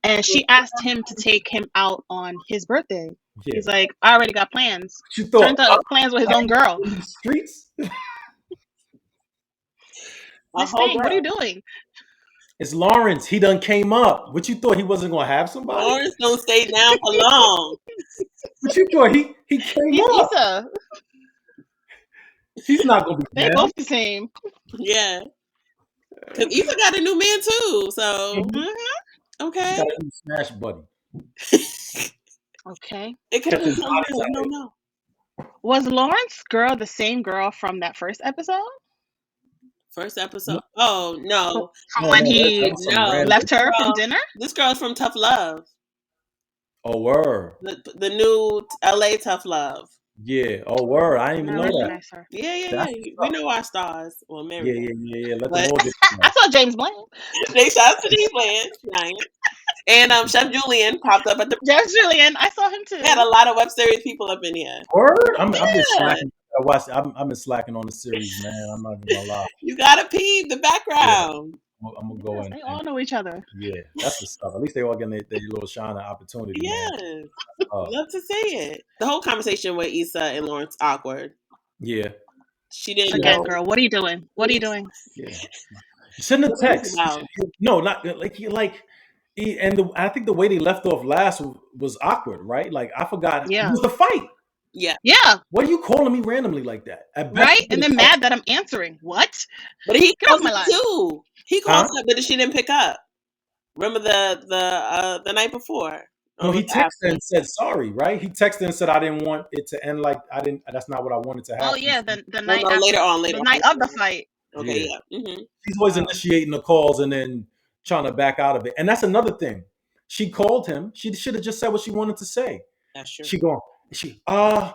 And she asked him to take him out on his birthday. Yeah. He's like, I already got plans. Turns out plans with his own girl. Streets? What are you doing? It's Lawrence. He done came up. What you thought he wasn't gonna have somebody? Lawrence don't stay down for long. What you thought he came up? Issa. He's not gonna be. They're both the same. Yeah. Because Issa got a new man too. So okay. He's got a new smash buddy. Okay. It could be something we don't know. Was Lauren's girl the same girl from that first episode? First episode? Oh no! From when he left her from dinner. This girl's from Tough Love. Oh, word. The new LA Tough Love. Yeah. Oh, word. I didn't even know that. Yeah. We know our stars. Well, Mary. Yeah. Let them all get I saw James Bland. They shot to James Bland. And Chef Julian popped up at the. Chef Julian, I saw him too. We had a lot of web series people up in here. Word. I'm just smacking I watched. I've been slacking on the series, man. I'm not gonna lie. You gotta peep the Yeah, background. I'm gonna go Yes, in they and all know each other. yeah, that's what's up. At least they all getting their little shine of opportunity, man. Yes. Uh, Love to see it. The whole conversation with Issa and Lawrence awkward. yeah, She didn't Again, know girl, what are you doing? What are you doing? yeah. You shouldn't have what it was text. about. No, not and I think the way they left off last was awkward, right? Like I forgot it Yeah. was the fight. Yeah. Yeah, What are you calling me randomly like that? At best, right? you And could've then mad that I'm answering. What? But he Get off calls my her line. too. He calls Huh? her, but she didn't pick up. Remember the night before? Or No, was he it texted after? and said sorry, right? He texted and said I didn't want it to end like I didn't. That's not what I wanted to Oh happen. yeah, the No, night no, after, later on. the night of the fight. Okay, Yeah, yeah. Mm-hmm. he's always Oh. initiating the calls and then trying to back out of it. And that's another thing. She called him. She should have just said what she wanted to say. That's true. She going, I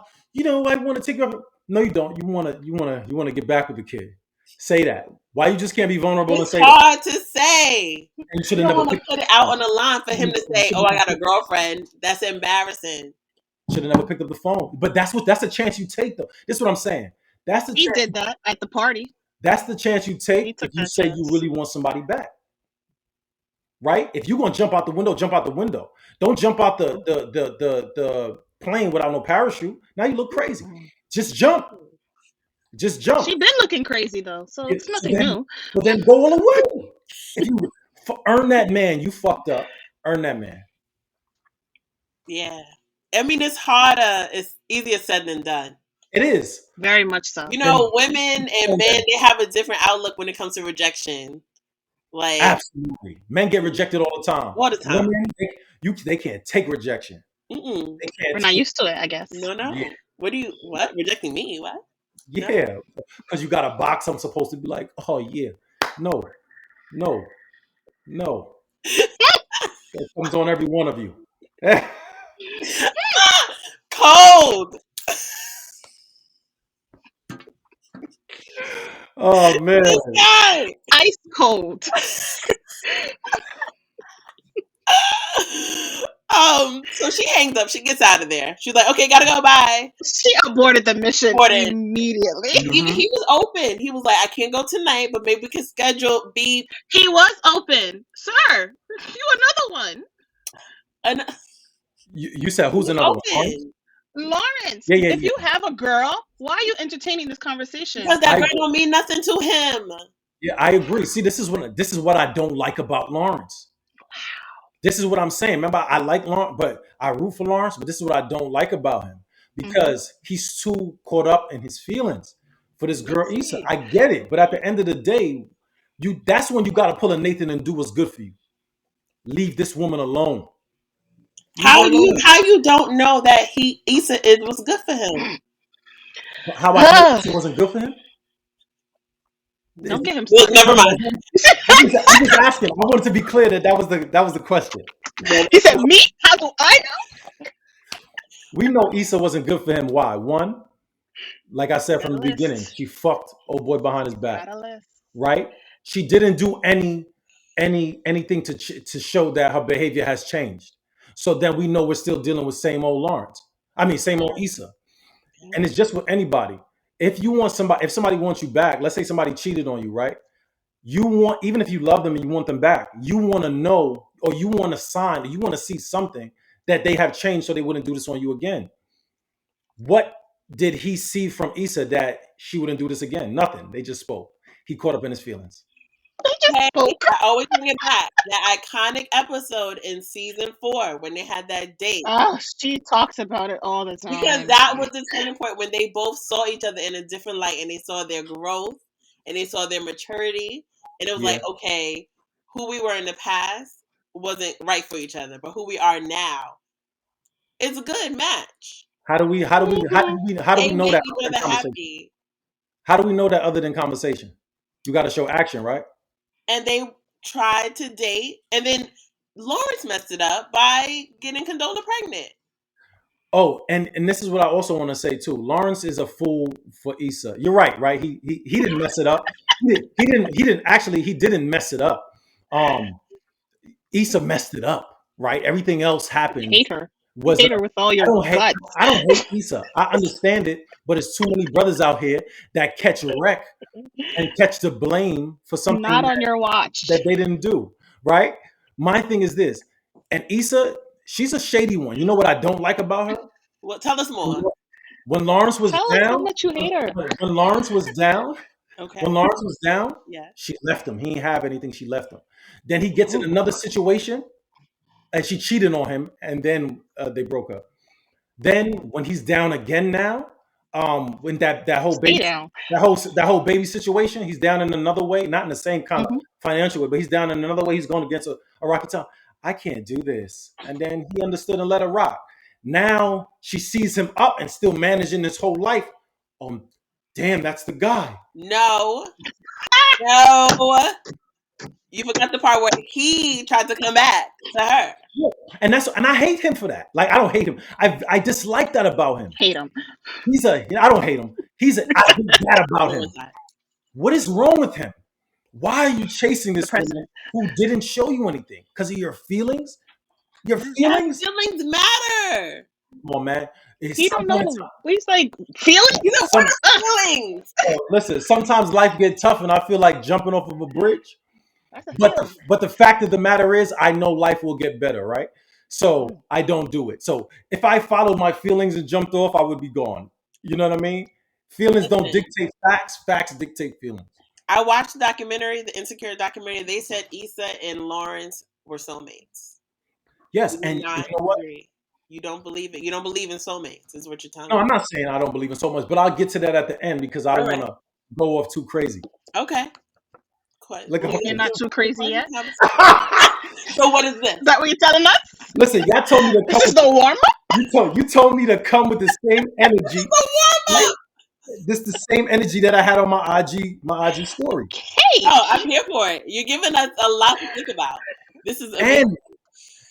want to take you up. No, you don't. You want to get back with the kid. Say that. Why you just can't be vulnerable and It's say that? hard to say. And you should You have don't never want to picked put up it the out phone. on the line for him to say, "Oh, I got a girlfriend." That's embarrassing. Should have never picked up the phone. But that's a chance you take though. This is what I'm saying. That's the He chance. did that at the party. That's the chance you He take took if you that say you chance. really want somebody back. Right? If you're gonna jump out the window, jump out the window. Don't jump out the plane without no parachute. Now you look crazy. Just jump. Just jump. She been looking crazy though, so it's So nothing new. then go all the way. If you earn that man, you fucked up. Earn that man. Yeah. I mean, it's harder. It's easier said than done. It is. Very much so. You know, women and men, they have a different outlook when it comes to rejection. Like, Absolutely. Men get rejected all the time. all the time. Women, they can't take rejection. Mm-mm. They can't We're not used to it, I guess. No. Yeah. What? Rejecting me? What? Yeah. Because you got a box I'm supposed to be like, oh yeah. No. It comes on every one of you. Cold. Oh man. This guy. Ice cold. So she hangs up. She gets out of there. She's like, "Okay, gotta go. Bye." She aborted the mission Aborted. immediately. He was open. He was like, "I can't go tonight, but maybe we can schedule B." He was open, sir. You another one, You said who's another one? Lawrence. Yeah. If you have a girl, why are you entertaining this conversation? Because that girl don't mean nothing to him. Yeah, I agree. See, this is what I don't like about Lawrence. This is what I'm saying. Remember, I like Lawrence, but I root for Lawrence. But this is what I don't like about him because he's too caught up in his feelings for this girl Issa. I get it, but at the end of the day, that's when you got to pull a Nathan and do what's good for you. Leave this woman alone. How you don't know that Issa was good for him? How I know Issa wasn't good for him? Don't get him Well, started. never mind. I'm just asking. I wanted to be clear that was the question. He said, "Me? How do I know?" We know Issa wasn't good for him. Why? One, like I said from the beginning, she fucked old boy behind his back. Right? She didn't do anything to show that her behavior has changed. So then we know we're still dealing with same old Lawrence. I mean, same old Issa. And it's just with anybody. If somebody wants you back, let's say somebody cheated on you, right? Even if you love them and you want them back, you want to know, or you want to sign, or you want to see something that they have changed so they wouldn't do this on you again. What did he see from Issa that she wouldn't do this again? Nothing. They just spoke. He caught up in his feelings. I always bring it back. That iconic episode in season 4 when they had that date. Oh, she talks about it all the time. Because that was the turning point when they both saw each other in a different light and they saw their growth and they saw their maturity. And it was like, okay, who we were in the past wasn't right for each other, but who we are now is a good match. How do we know that other than conversation? How do we know that other than conversation? You got to show action, right? And they tried to date, and then Lawrence messed it up by getting Condola pregnant. Oh, and this is what I also want to say too. Lawrence is a fool for Issa. You're right? He didn't mess it up. He didn't mess it up. Issa messed it up, right? Everything else happened. I hate her. I hate her with all your guts. I don't hate Issa. I understand it, but it's too many brothers out here that catch a wreck and catch the blame for something Not on your watch. that they didn't do, right? My thing is this, and Issa, she's a shady one. You know what I don't like about her? Well, tell us more. When Lawrence was Tell down, him that you hate her. when Lawrence was down, Okay. when Lawrence was down, Yeah. she left him. He didn't have anything. She left him. Then he gets in another situation, and she cheated on him, and then they broke up. Then when he's down again now, when that whole Stay baby down. that whole baby situation, he's down in another way, not in the same kind of Mhm. financial way, but he's down in another way. He's going against a rocky time. I can't do this, and then he understood and let her rock. Now she sees him up and still managing his whole life. Damn, that's the guy. No. You forgot the part where he tried to come back to her. And I hate him for that. Like, I don't hate him. I dislike that about him. Hate him. I don't hate him. I hate that about him. What is wrong with him? Why are you chasing this woman who didn't show you anything? Because of your feelings? Your feelings? Feelings matter. Come on, man. You don't know. He's like, feelings? You know what feelings? Listen, sometimes life gets tough and I feel like jumping off of a bridge. But the fact of the matter is, I know life will get better, right? So I don't do it. So if I followed my feelings and jumped off, I would be gone. You know what I mean? Feelings don't dictate facts. Facts dictate feelings. I watched the documentary, the Insecure documentary. They said Issa and Lawrence were soulmates. Yes, and you know what? You don't believe it. You don't believe in soulmates, is what you're telling me. No, me. I'm not saying I don't believe in soulmates, but I'll get to that at the end because I don't want to go off too crazy. Okay. You're not too crazy yet? So what is this? Is that what you're telling us? Listen, y'all told me to come. This is the warm-up? You told me to come with the same energy. This is the warm-up. This is the same energy that I had on my IG story. Okay. Oh, I'm here for it. You're giving us a lot to think about. This is amazing.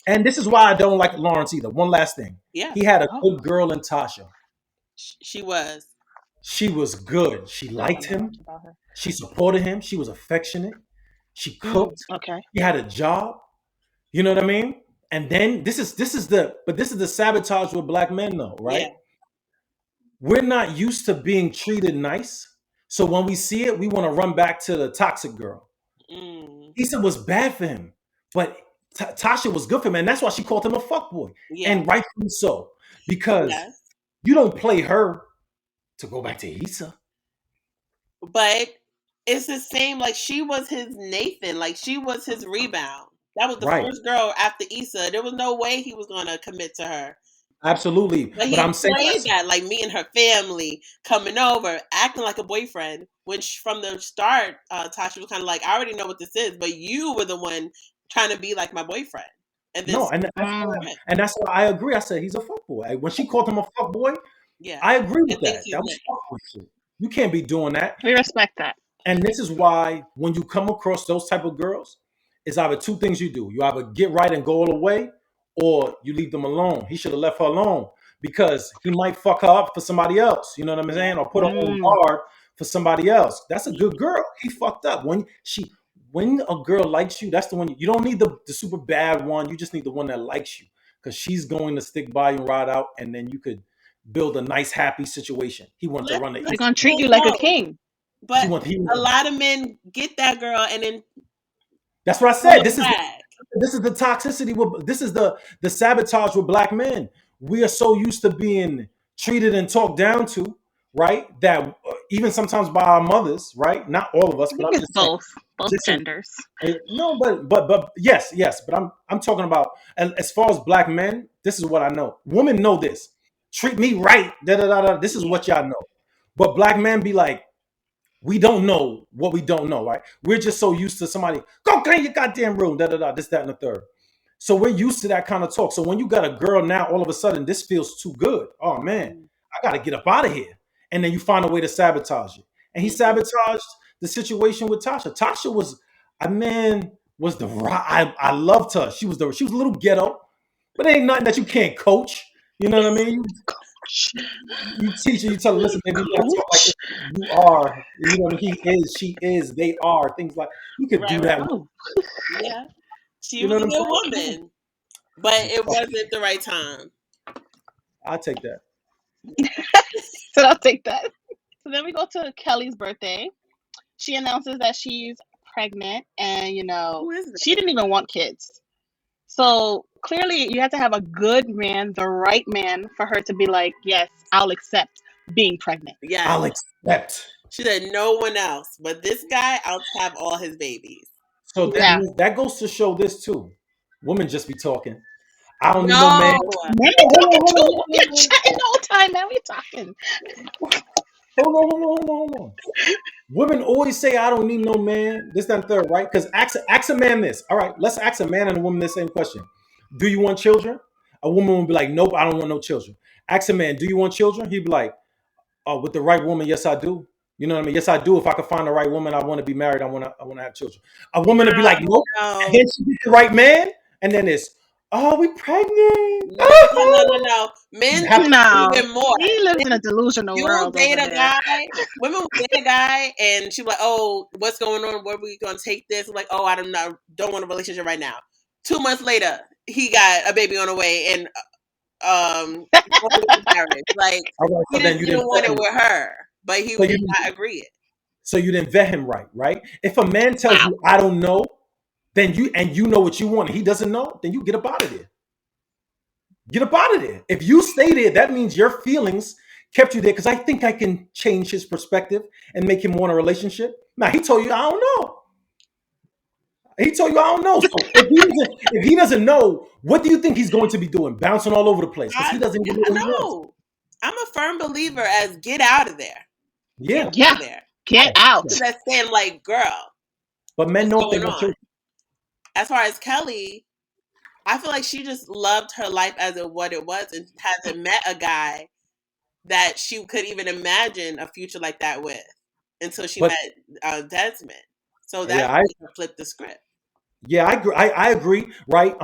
And this is why I don't like Lawrence either. One last thing. Yeah. He had a good girl in Tasha. She was. She was good. She liked him. She supported him. She was affectionate. She cooked. Okay. He had a job. You know what I mean? And then this is the sabotage with black men though, right? Yeah. We're not used to being treated nice. So when we see it, we want to run back to the toxic girl. Issa was bad for him, but Tasha was good for him. And that's why she called him a fuckboy. Yeah. And rightfully so. Because you don't play her to go back to Issa. But it's the same, like she was his Nathan, like she was his rebound. That was the first girl after Issa. There was no way he was going to commit to her. Absolutely. But I'm saying that, like me and her family coming over, acting like a boyfriend. When from the start, Tasha was kind of like, I already know what this is, but you were the one trying to be like my boyfriend. And that's why I agree. I said he's a fuckboy. When she called him a fuckboy, I agree with that. That was fuckboy shit. You can't be doing that. We respect that. And this is why when you come across those type of girls, it's either two things you do. You either get right and go all the way, or you leave them alone. He should have left her alone because he might fuck her up for somebody else. You know what I'm saying? Or put her on guard for somebody else. That's a good girl. He fucked up. When a girl likes you, that's the one. You don't need the super bad one. You just need the one that likes you because she's going to stick by you and ride out, and then you could build a nice, happy situation. He wants to run the. He's gonna treat you like a king. But a lot of men get that girl, and then that's what I said. This is the toxicity. This is the sabotage with black men. We are so used to being treated and talked down to, right? That even sometimes by our mothers, right? Not all of us, but I'm just both genders. No, but yes. But I'm talking about as far as black men. This is what I know. Women know this. Treat me right. This is what y'all know. But black men be like, we don't know what we don't know, right? We're just so used to somebody, go clean your goddamn room, this, that, and the third. So we're used to that kind of talk. So when you got a girl now, all of a sudden, this feels too good. Oh, man, I got to get up out of here. And then you find a way to sabotage it. And he sabotaged the situation with Tasha. Tasha was I loved her. She was a little ghetto, but it ain't nothing that you can't coach. You know what I mean? You teach her, you tell her, listen, baby, you gotta talk like this. You are, you know, he is, she is, they are, things like you could do that. Yeah. She was a good woman. But it wasn't the right time. I'll take that. So I'll take that. So then we go to Kelly's birthday. She announces that she's pregnant, and Who is that? she didn't even want kids. So clearly, you have to have a good man, the right man, for her to be like, yes, I'll accept being pregnant. Yes. I'll accept. She said no one else, but this guy, I'll have all his babies. So Yeah. that goes to show this too. Women just be talking. I don't need no No. man. Men be talking too. You're chatting the whole time. Now we talking. Hold on. Women always say, I don't need no man. This, that, and third, right? Because ask a man this. All right, let's ask a man and a woman the same question. Do you want children? A woman would be like, nope, I don't want no children. Ask a man, do you want children? He'd be like, oh, with the right woman, yes, I do. You know what I mean? Yes, I do. If I could find the right woman, I want to be married. I want to have children. A woman would be like, nope. No. And then she get the right man, and then it's, oh, we pregnant. No. Men No. even more. He lives in a delusional You'll world. date over a there. guy. Women will date a guy, and she'll be like, "Oh, what's going on? Where are we gonna take this?" I'm like, "Oh, I don't want a relationship right now." 2 months later, he got a baby on the way, and marriage. Like All right, he so then didn't want it with her, but he did not agree it. So you didn't vet him right? If a man tells you, I don't know, then you know what you want, and he doesn't know, then you get up out of there. Get up out of there. If you stay there, that means your feelings kept you there because I think I can change his perspective and make him want a relationship. Now, he told you, I don't know. He told you, I don't know. So if he doesn't know, what do you think he's going to be doing? Bouncing all over the place because he doesn't even know what he wants. I'm a firm believer as get out of there. Yeah. Yeah. Get out. That's saying like, girl. But men don't think as far as Kelly, I feel like she just loved her life as what it was and hasn't met a guy that she could even imagine a future like that with until she met Desmond. So that flipped the script. Yeah, I agree, right?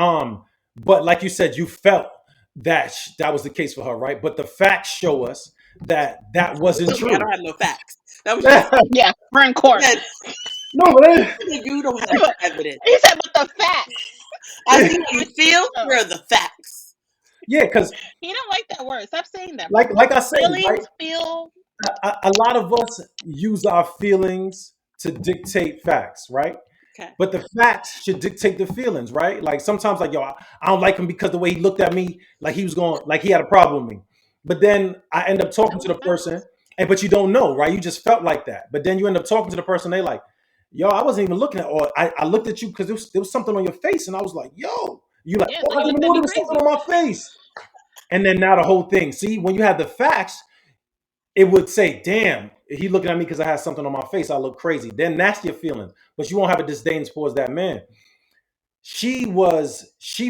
But like you said, you felt that was the case for her, right? But the facts show us that wasn't true. I don't have no facts. That was just, yeah, we're in court. No, but you don't have evidence. He said, "But the facts." I see how you feel. Here are the facts. Yeah, because he don't like that word. Stop saying that. Like I said, feelings, right? feel. A lot of us use our feelings to dictate facts, right? Okay. But the facts should dictate the feelings, right? Like sometimes, like, yo, I don't like him because the way he looked at me, like he was going, like he had a problem with me. But then I end up talking to the person, but you don't know, right? You just felt like that. But then you end up talking to the person, they like, yo, I wasn't even looking at, or I looked at you because there was something on your face, and I was like, yo, you like, I didn't know there was something on my face. And then now the whole thing. See, when you have the facts, it would say, damn, he looking at me because I had something on my face. I look crazy. Then that's your feeling. But you won't have a disdain towards that man. She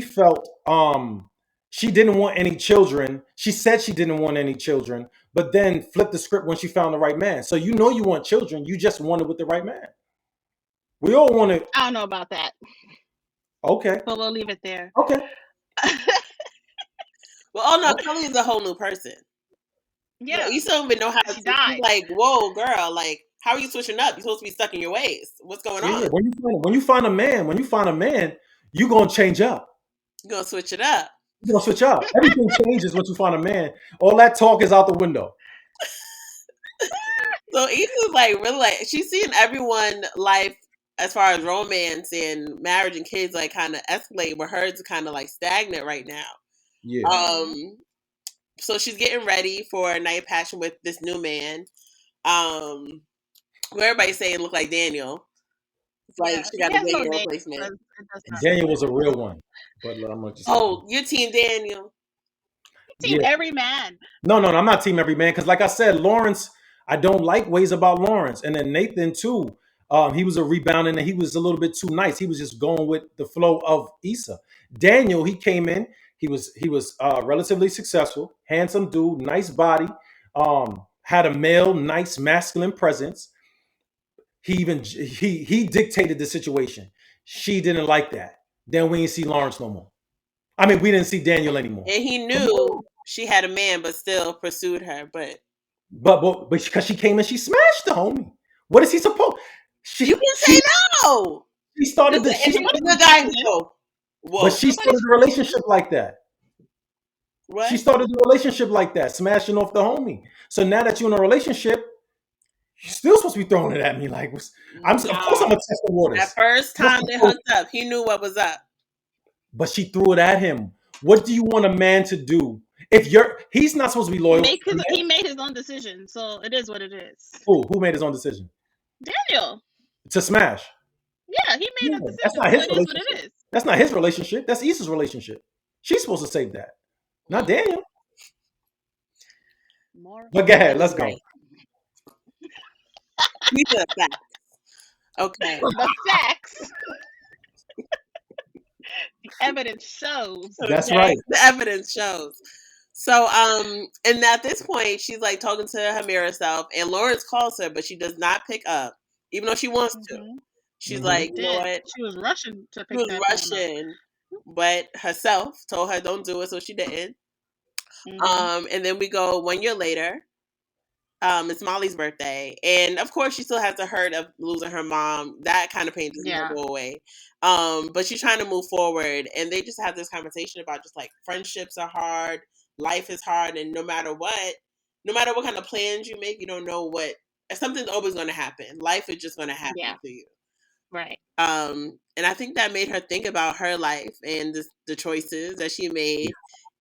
felt she didn't want any children. She said she didn't want any children, but then flipped the script when she found the right man. So you know you want children. You just want it with the right man. We all want it. I don't know about that. Okay. But we'll leave it there. Okay. Well, no, Kelly is a whole new person. Yeah. You still don't even know how to be like, whoa, girl, like, how are you switching up? You're supposed to be stuck in your ways. What's going on? When you find a man, you're gonna change up. You're gonna switch it up. You're gonna switch up. Everything changes once you find a man. All that talk is out the window. So Issa's like really like she's seeing everyone life as far as romance and marriage and kids like kind of escalate, where hers is kind of like stagnant right now. Yeah. So she's getting ready for a night of passion with this new man. Where everybody's saying look like Daniel. It's like she got a Daniel replacement. Daniel was a real one. But I'm gonna just you're team Daniel. Team every man. No, I'm not team every man because like I said, Lawrence, I don't like ways about Lawrence. And then Nathan too. He was a rebounding and he was a little bit too nice. He was just going with the flow of Issa. Daniel, he came in. He was relatively successful, handsome dude, nice body, had a male, nice masculine presence. He dictated the situation. She didn't like that. Then we didn't see Lawrence no more. I mean, we didn't see Daniel anymore. And he knew she had a man, but still pursued her. But because she came and she smashed the homie. What is he supposed? You can say no. She started the guy. Whoa. But she started a relationship like that. She What? started the relationship like that, smashing off the homie. So now that you're in a relationship, you're still supposed to be throwing it at me. Like, of course I'm No. gonna test the That waters. first time they hooked up, he knew what was up. But she threw it at him. What do you want a man to do? If he's not supposed to be loyal to the He man. made his own decision, so it is what it is. Who made his own decision Daniel. to smash? Yeah, he made Yeah, that that's decision, not so his it is what relationship. it is. That's not his relationship. That's Issa's relationship. She's supposed to save that, not Daniel. More. But go ahead, That is let's go. right. These are the facts. Okay. The facts. The evidence shows. That's Okay? right. The evidence shows. So, and at this point, she's like talking to her mirror self, and Lawrence calls her, but she does not pick up, even though she wants to. Mhm. She's Mhm. like, you know what? She was rushing to She pick was that phone up. rushing, but herself told her don't do it, so she didn't. And then we go 1 year later. It's Molly's birthday, and of course, she still has the hurt of losing her mom. That kind of pain doesn't go away. But she's trying to move forward, and they just have this conversation about just like friendships are hard, life is hard, and no matter what kind of plans you make, you don't know what something's always going to happen. Life is just going to happen to you. Right. And I think that made her think about her life and the choices that she made.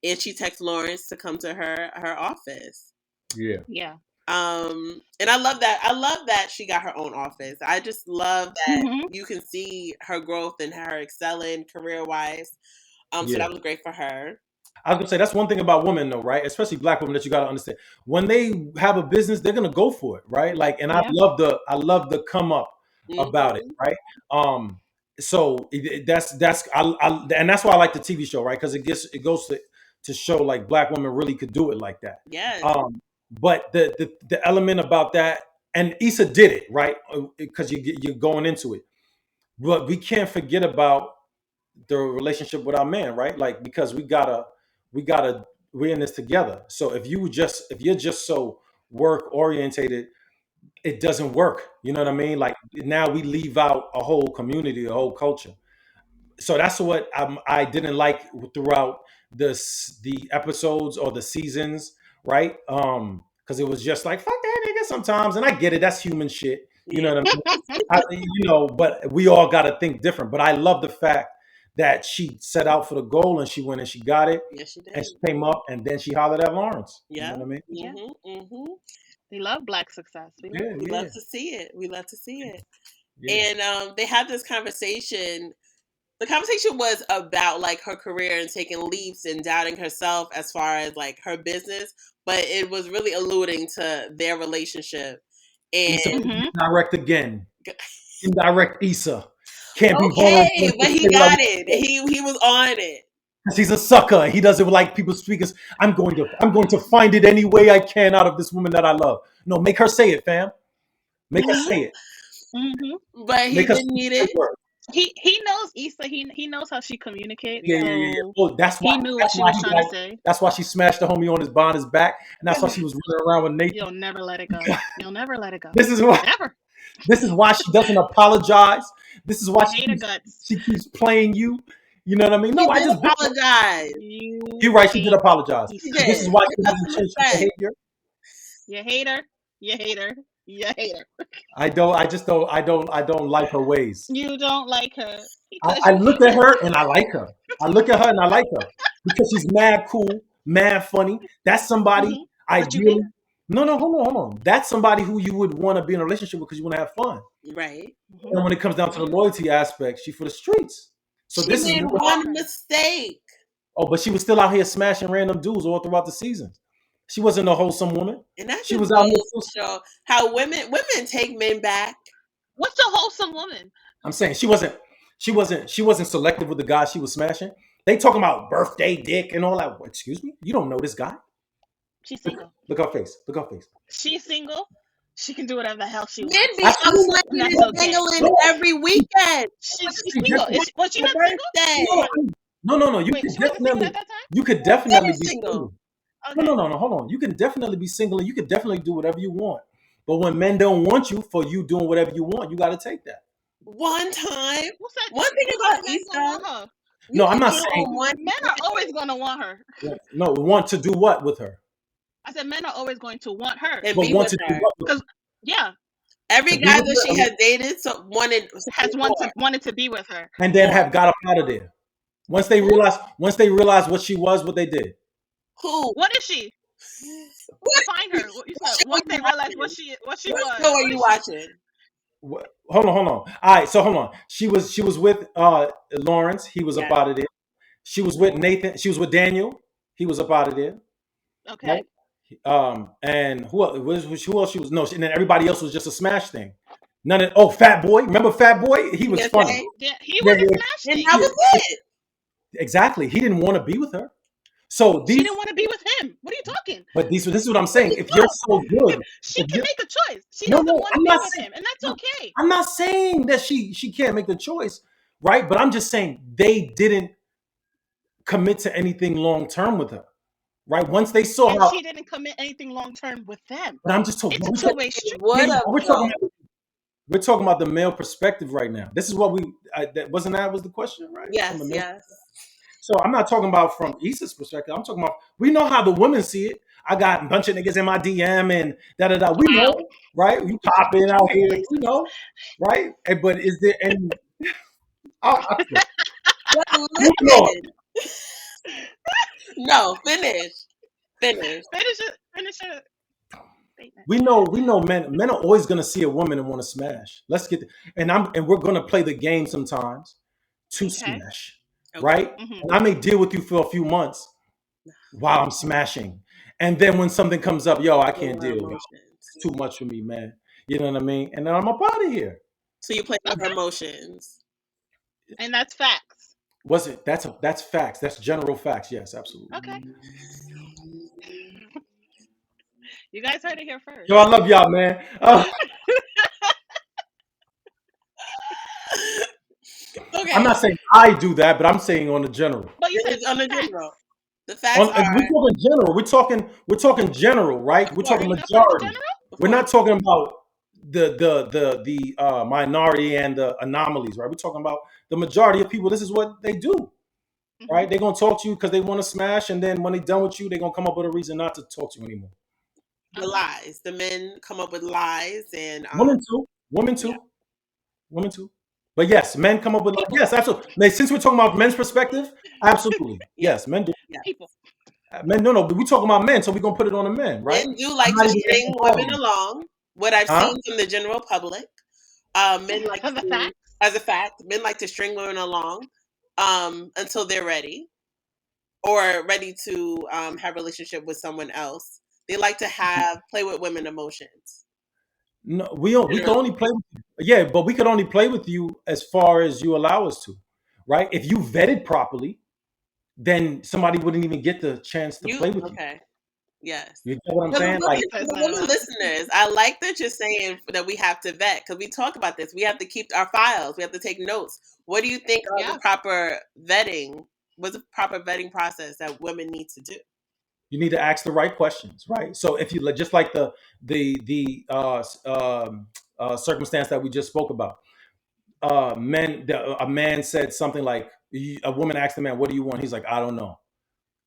And she texted Lawrence to come to her office. Yeah. Yeah. And I love that. I love that she got her own office. I just love that you can see her growth and her excelling career wise. So that was great for her. I was gonna say that's one thing about women, though, right? Especially black women that you got to understand. When they have a business, they're gonna go for it, right? Like, and I love the come up about it, right? So that's and that's why I like the TV show, right? Because it goes to show like black women really could do it like that. Yes. But the element about that, and Issa did it, right? Because you're going into it, but we can't forget about the relationship with our man, right? Like, because we're in this together. So if you're just so work orientated, it doesn't work. You know what I mean? Like, now we leave out a whole community, a whole culture. So that's what I didn't like throughout the episodes or the seasons, right? Because it was just like, fuck that nigga sometimes, and I get it. That's human shit. You know what I mean? But we all got to think different. But I love the fact that she set out for the goal and she went and she got it. Yes, she did. And she came up and then she hollered at Lawrence. Yeah. You know what I mean? Yeah. We love black success. We love to see it. We love to see it. Yeah. And they had this conversation. The conversation was about like her career and taking leaps and doubting herself as far as like her business, but it was really alluding to their relationship. And direct again. Indirect Issa. Can't be vulnerable. But he got it. He was on it. He's a sucker. He doesn't like people speaking. I'm going to find it any way I can out of this woman that I love. No, make her say it, fam. Make her say it. But he didn't need it. He knows Issa. He knows how she communicates. Yeah. Well, that's why he knew what she was trying to say. That's why she smashed the homie on his back, and that's why she was running around with Nathan. You'll never let it go. You'll never let it go. This is why. Never. This is why she doesn't apologize. This is why she keeps playing you. You know what I mean? No, I just apologize. You're right. She did apologize. This is why she doesn't change her behavior. You hater. You hater. You hater. I don't like her ways. You don't like her. I look at her and I like her. I look at her and I like her because she's mad cool, mad funny. That's somebody ideally. No, hold on. That's somebody who you would want to be in a relationship with because you want to have fun. Right. And when it comes down to the loyalty aspect, she's for the streets. So this made one mistake. Oh, but she was still out here smashing random dudes all throughout the seasons. She wasn't a wholesome woman. And that she was out here to show how women take men back. What's a wholesome woman? I'm saying she wasn't selective with the guys she was smashing. They talking about birthday dick and all that. Excuse me? You don't know this guy? She's single. Look her face. She's single. She can do whatever the hell she wants. Men be singling every weekend. She's single. Was she not single? No. You could definitely be single. Okay. No. Hold on. You can definitely be single and you can definitely do whatever you want. But when men don't want you for you doing whatever you want, you got to take that. One time. One thing about Issa. You No, I'm can not get saying. on one. Men are always going to want her. No, want to do what with her? I said men are always going to want her. And But be want with to do her. what with her? Because, yeah, Every To be guy with that she her has dated wanted has something more. wanted to be with her. and then More. have got up out of there. Once they Who? realized what she was, what they did. Who? What is she? What Define her. What you said. show are Once you they realized watching? what she What was. show are What you is she? watching? Hold on. All right, so hold on. She was with Lawrence. He was up Yes. out of there. She was with Nathan. She was with Daniel. He was up out of there. Okay. Right? And who else she was? No, and then everybody else was just a smash thing. None of Fat Boy. Remember Fat Boy? He was funny. Okay. Yeah, he Yeah, was a yeah, smash And thing. that was it. exactly. He didn't want to be with her. So She these, didn't want to be with him. What are you talking? but this is what I'm saying. If you're so good, She if can you make a choice. She no, doesn't no, want to I'm be not with saying. him, and that's No, okay. I'm not saying that she can't make the choice, right? But I'm just saying they didn't commit to anything long term with her, right? Once they saw And how, she didn't commit anything long term with them. but I'm just talking. It's a two-way street. Would have We're though. talking about the male perspective right now. This is what that was the question, right? From Yes, the male. yes. So I'm not talking about from Issa's perspective. I'm talking about we know how the women see it. I got a bunch of niggas in my DM and da da da. We Wow. know, right? You popping out here, Racist. we know, right? But is there any? I But moving on. listen. No, finish. Finish. Finish it. Finish it. Statement. We know men are always gonna see a woman and want to smash. Let's get and we're gonna play the game sometimes to Okay. smash, Okay. right? Mhm. And I may deal with you for a few months while I'm smashing. And then when something comes up, yo, I can't My deal. Yo. emotions. It's too much for me, man. You know what I mean? And then I'm up out of here. So you play with her Okay. emotions. And that's facts. Was it? That's facts. That's general facts. Yes, absolutely. Okay. You guys heard it here first. Yo, I love y'all, man. Okay. I'm not saying I do that, but I'm saying on the general. But you said It's on the facts. general. The facts are We're talking general. We're talking general, right? We're talking Big enough for the majority. general? We're not talking about the minority and the anomalies, right? We're talking about the majority of people. This is what they do, right? Mhm. They're gonna talk to you because they want to smash, and then when they're done with you, they're gonna come up with a reason not to talk to you anymore. the lies. The men come up with lies and Women too. Women yeah. too. Women too. But yes, men come up with yes, absolutely. Now, since we're talking about men's perspective, absolutely. Yeah. Yes, men do. People. Men, no, but we talking about men, so we're gonna put it on the men, right? Men do I'm like not to even string women along. What I've Huh? seen from the general public, men like The to, facts. as a fact, men like to string women along until they're ready or ready to have a relationship with someone else. They like to play with women emotions. No, we can only play with you. Yeah, but we could only play with you as far as you allow us to, right? If you vetted properly, then somebody wouldn't even get the chance to play with you. Okay? Yes. You know what I'm For the saying? Like, women, for the women listeners, I like that you're saying that we have to vet because we talk about this. We have to keep our files. We have to take notes. What do you think are the proper vetting? What's the proper vetting process that women need to do? you need to ask the right questions, right? So if you just like the circumstance that we just spoke about, a man said something like, a woman asked the man, "What do you want?" He's like, "I don't know."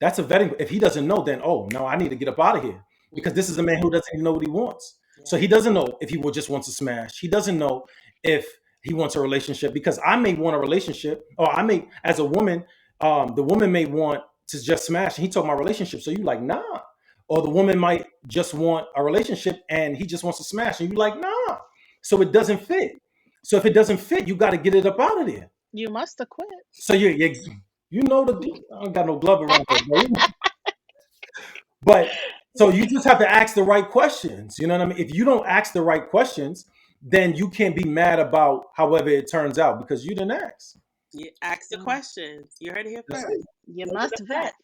That's a vetting. If he doesn't know, then no, I need to get up out of here because this is a man who doesn't even know what he wants. So he doesn't know if he just wants to smash. He doesn't know if he wants a relationship because I may want a relationship, or I may, as a woman, the woman may want to just smash. And he talking about relationship, so you like nah, or the woman might just want a relationship and he just wants to smash, and you like nah. So it doesn't fit. So if it doesn't fit, you got to get it up out of there. You must have quit. So you know the I don't got no glove around here, but so you just have to ask the right questions. You know what I mean? If you don't ask the right questions, then you can't be mad about however it turns out because you didn't ask. You ask the questions. You heard it here That's first. it. You must vet.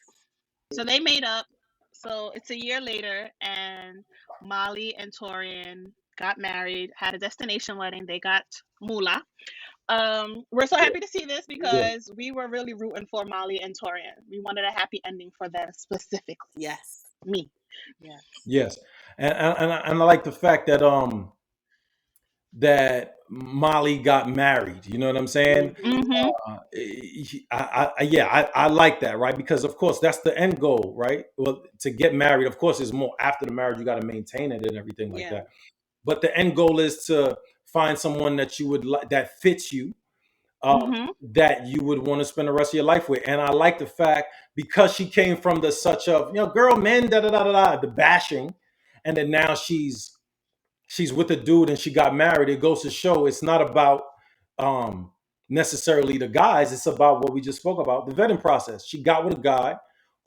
So they made up. So it's a year later, and Molly and Torian got married, had a destination wedding. They got Mula. We're so happy to see this because we were really rooting for Molly and Torian. We wanted a happy ending for them specifically. Yes. Me. Yes, and I like the fact that that Molly got married. You know what I'm saying? Mhm. I like that, right? Because of course that's the end goal, right? Well, to get married, of course, is more after the marriage. You got to maintain it and everything like Yeah. that. But the end goal is to find someone that you would like that fits you, Mhm. that you would want to spend the rest of your life with. And I like the fact because she came from the such of girl, men, da da da da da, the bashing, and then now she's with a dude and she got married. It goes to show it's not about um necessarily the guys. It's about what we just spoke about, the vetting process. She got with a guy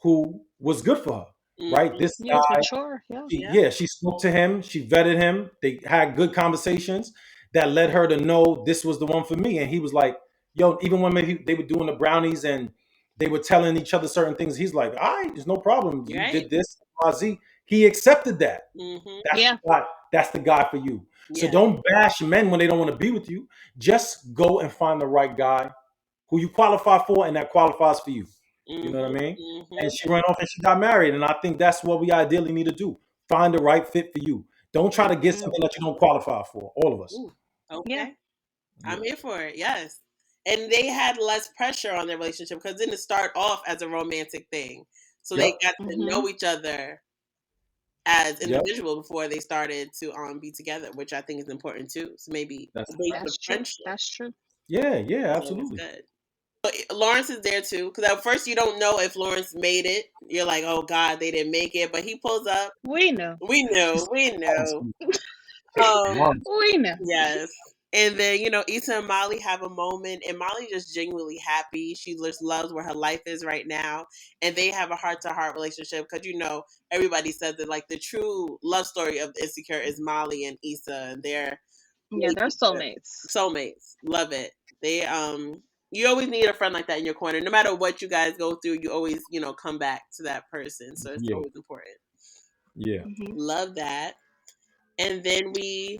who was good for her, right? Mm-hmm. This He was guy, mature. Yeah. Yeah. she spoke to him, she vetted him, they had good conversations that led her to know this was the one for me. And he was like, yo, even when maybe they were doing the brownies and they were telling each other certain things, he's like, all right, there's no problem. You're You right. did this, Z. He accepted that. Mm-hmm. That's Yeah. the guy. That's the guy for you. So Yeah. don't bash men when they don't want to be with you. Just go and find the right guy who you qualify for and that qualifies for you. You know what I Mm-hmm. mean? And Mm-hmm. she ran off and she got married. And I think that's what we ideally need to do. Find the right fit for you. Don't try to get Mhm. something that you don't qualify for. All of us. Ooh. Yeah. Okay. Yeah. I'm here for it. Yes. And they had less pressure on their relationship because it didn't start off as a romantic thing. So they Yep. got to Mhm. know each other as Yep. individual before they started to be together, which I think is important too. So maybe That's base the That's true. friendship. That's true. yeah, yeah, So it's absolutely. good. But Lawrence is there too because at first you don't know if Lawrence made it. You're like, oh God, they didn't make it, but he pulls up. We know. We know, we know. Lawrence, Um, Lawrence, We know. yes. And then, Issa and Molly have a moment, and Molly just genuinely happy. She just loves where her life is right now. And they have a heart to heart relationship because, everybody says that, like, the true love story of Insecure is Molly and Issa and their Yeah, they're relationship. soulmates. Soulmates. Love it. You always need a friend like that in your corner. No matter what you guys go through, you always, come back to that person. So it's yeah, always important. yeah. Mhm. Love that. And then we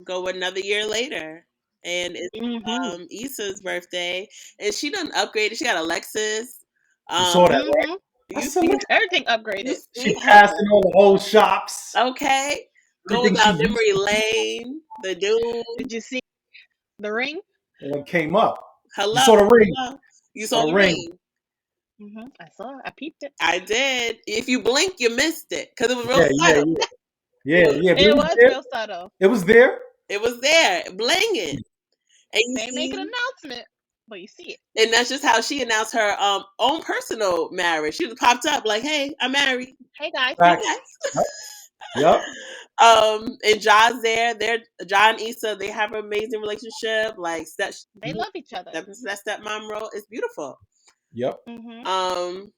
go another year later, and it's Mhm. Issa's birthday, and she done upgraded. She got a Lexus. You saw that, right? Mhm. I You said, see, look, Everything you upgraded. she see passed her, in all the old shops, okay? Going everything she down used memory to do, lane, the Dune. Did you see the ring? and it came up. You Hello, saw the ring. hello. You Saw saw the the ring. ring. Mhm. I saw it. I peeped it. I did. If you blink, you missed it because it was real Yeah, yeah, subtle. yeah. Yeah, yeah, but it It was was there. real subtle. It was there. It was there, blinging, and you They ain't make an see. announcement, but you see it. And that's just how she announced her own personal marriage. She just popped up like, "Hey, I'm married." Hey guys. Hey Facts. guys. Yep. Yep. And Ja's there. They're John and Issa. They have an amazing relationship. Like They love each other. that stepmom role is beautiful. Yep. Mhm. Um,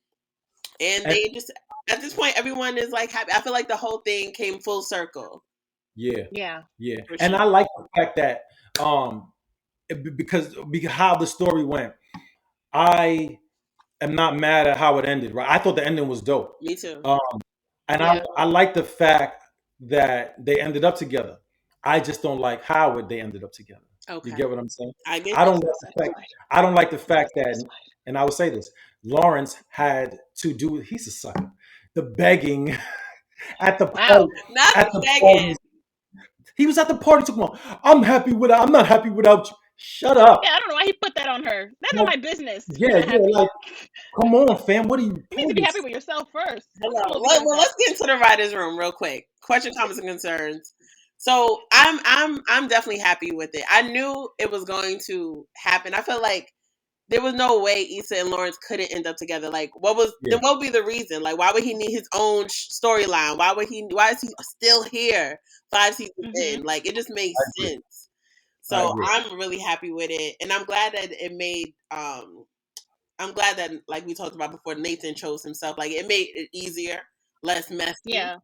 and And they just at this point, everyone is like happy. I feel like the whole thing came full circle yeah, Yeah. yeah. for And sure. I like the fact that because how the story went, I am not mad at how it ended. Right. I thought the ending was dope. Me too. Um, and Yeah. I like the fact that they ended up together. I just don't like how they ended up together. You Okay, get what I'm saying? I get I I'm don't you. like still the fact. satisfied. I don't like the I'm still fact that, satisfied. and I will say this: Lawrence had to do. He's a sucker. The begging at the party. Wow. Not At the the begging. parties, he was at the party talking about, "I'm happy without. I'm not happy without you." Shut up. Yeah, I don't know why he put that on her. That's not Like, my business. If you're yeah, not yeah. happy, Like, come on, fam. What are you? you need to be happy Please. with yourself first. Don't Hello. come over here with Well, that. let's get into the writers' room real quick. Question, comments, and concerns. So I'm definitely happy with it. I knew it was going to happen. I felt like there was no way Issa and Lawrence couldn't end up together. Like, Yeah, what would be the reason? Like, why would he need his own storyline? Why is he still here 5 seasons in? Mhm. Like, it just makes I agree. sense. I So agree. I'm really happy with it, and I'm glad that it made. I'm glad that, like we talked about before, Nathan chose himself. Like, it made it easier, less messy, Yeah.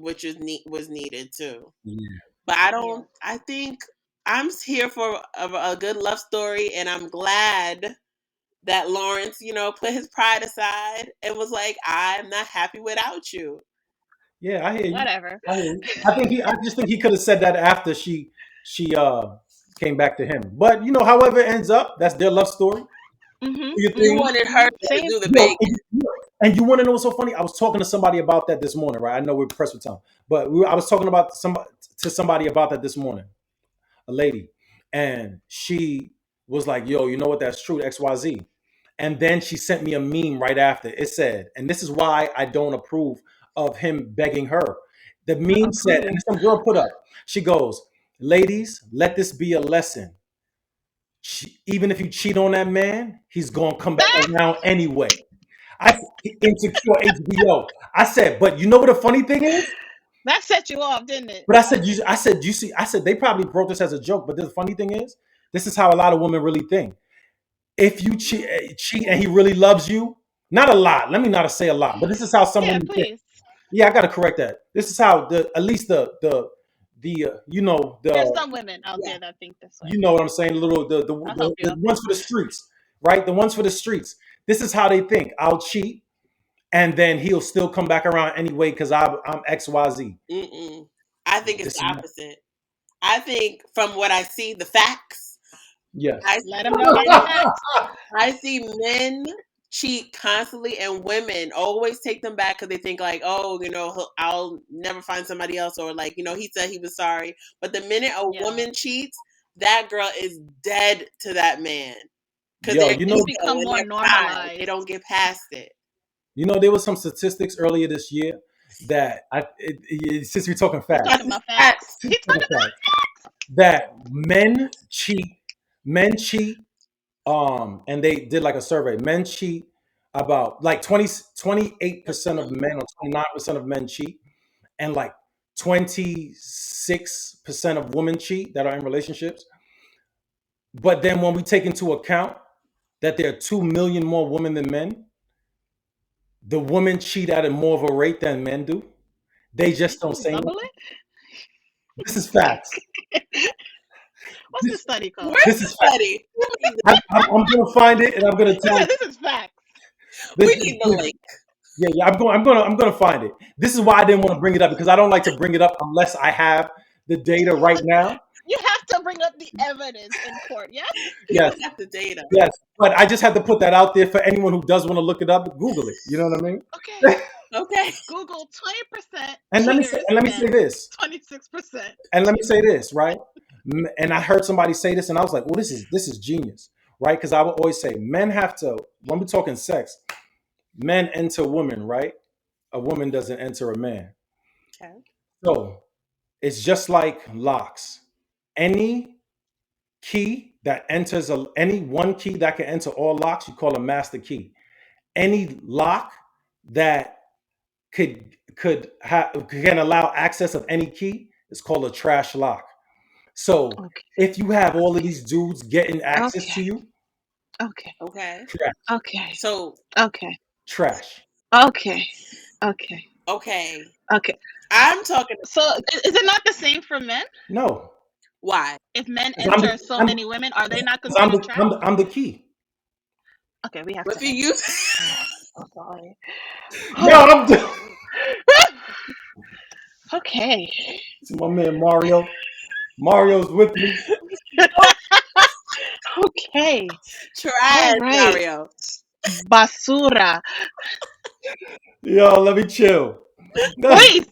which was needed too. Yeah, But I Yeah. don't. I think I'm here for a good love story, and I'm glad that Lawrence, put his pride aside and was like, "I'm not happy without you." yeah. I hear you. Whatever. I hear you. I just think he could have said that after she came back to him. But however it ends up, that's their love story. Mhm. Do your You Mhm. thing. wanted her Mhm. to Same. do the Yo, big. and you want to know what's so funny? I was talking to somebody about that this morning, right? I know we're pressed for time, but I was talking about to somebody about that this morning. a lady, and she was like, "Yo, you know what? That's true, XYZ." And then she sent me a meme right after. It said, and this is why I don't approve of him begging her. The meme said, and some girl put up, she goes, "Ladies, let this be a lesson. Even if you cheat on that man, he's gonna come back around anyway." I insecure HBO. I said, but you know what the funny thing is? That set you off, didn't it? But you see, I said they probably wrote this as a joke. But the funny thing is, this is how a lot of women really think. If you cheat and he really loves you, not a lot. Let me not say a lot, but this is how some Yeah, women think. please. Yeah, I got to correct that. This is how at least you know There's some women out there that think this way. you know what I'm saying. I'll help you The out ones for the streets, right? The ones for the streets. This is how they think. I'll cheat, and then he'll still come back around anyway because I'm XYZ. Mm-mm. I think it's This the is not, opposite. I think from what I see, the facts, yes. Let them know the facts. I see men cheat constantly, and women always take them back because they think like, oh, you know, I'll never find somebody else, or like, you know, he said he was sorry. But the minute a woman cheats, that girl is dead to that man because Yo, they're you know, It's become more normalized. They don't get past it. there was some statistics earlier this year that since we're talking facts, Talking about facts. He's talking about that men cheat, and they did like a survey. Men cheat about like 28% of men or 29% of men cheat, and like 26% of women cheat that are in relationships. But then when we take into account that there are 2 million more women than men, the women cheat at a more of a rate than men do. They just don't say double anything. it. This is facts. What's this study called? This is facts. Buddy, I'm gonna find it and I'm gonna tell you. This is facts. we need the link. Yeah, I'm gonna find it. This is why I didn't want to bring it up because I don't like to bring it up unless I have the data right now. You have to bring up the evidence in court, yes? Yes, Have the data. yes. But I just had to put that out there for anyone who does want to look it up. Google it. You know what I mean? Okay. Okay. Google 20%. And let me say this. 26%. And let me say this, right? And I heard somebody say this, and I was like, "Well, this is genius, right?" Because I would always say, men have to, when we're talking sex, men enter women, right? A woman doesn't enter a man. Okay. So it's just like locks. Any key that enters any one key that can enter all locks, you call a master key. Any lock that can allow access of any key is called a trash lock. So if you have all of these dudes getting access to you, Okay. trash. Okay. So Trash. Okay. Okay. okay. Okay. I'm talking. So is it not the same for men? No. Why? If men 'Cause I'm enter the- so I'm- many women, are they not 'cause I'm considered the, trash? I'm the key. Okay, we have If to. you use, I'm sorry. No, I'm the, Okay. it's my man Mario. Mario's with me. Okay. trash, All right. Mario. Basura. Yo, let me chill. Please.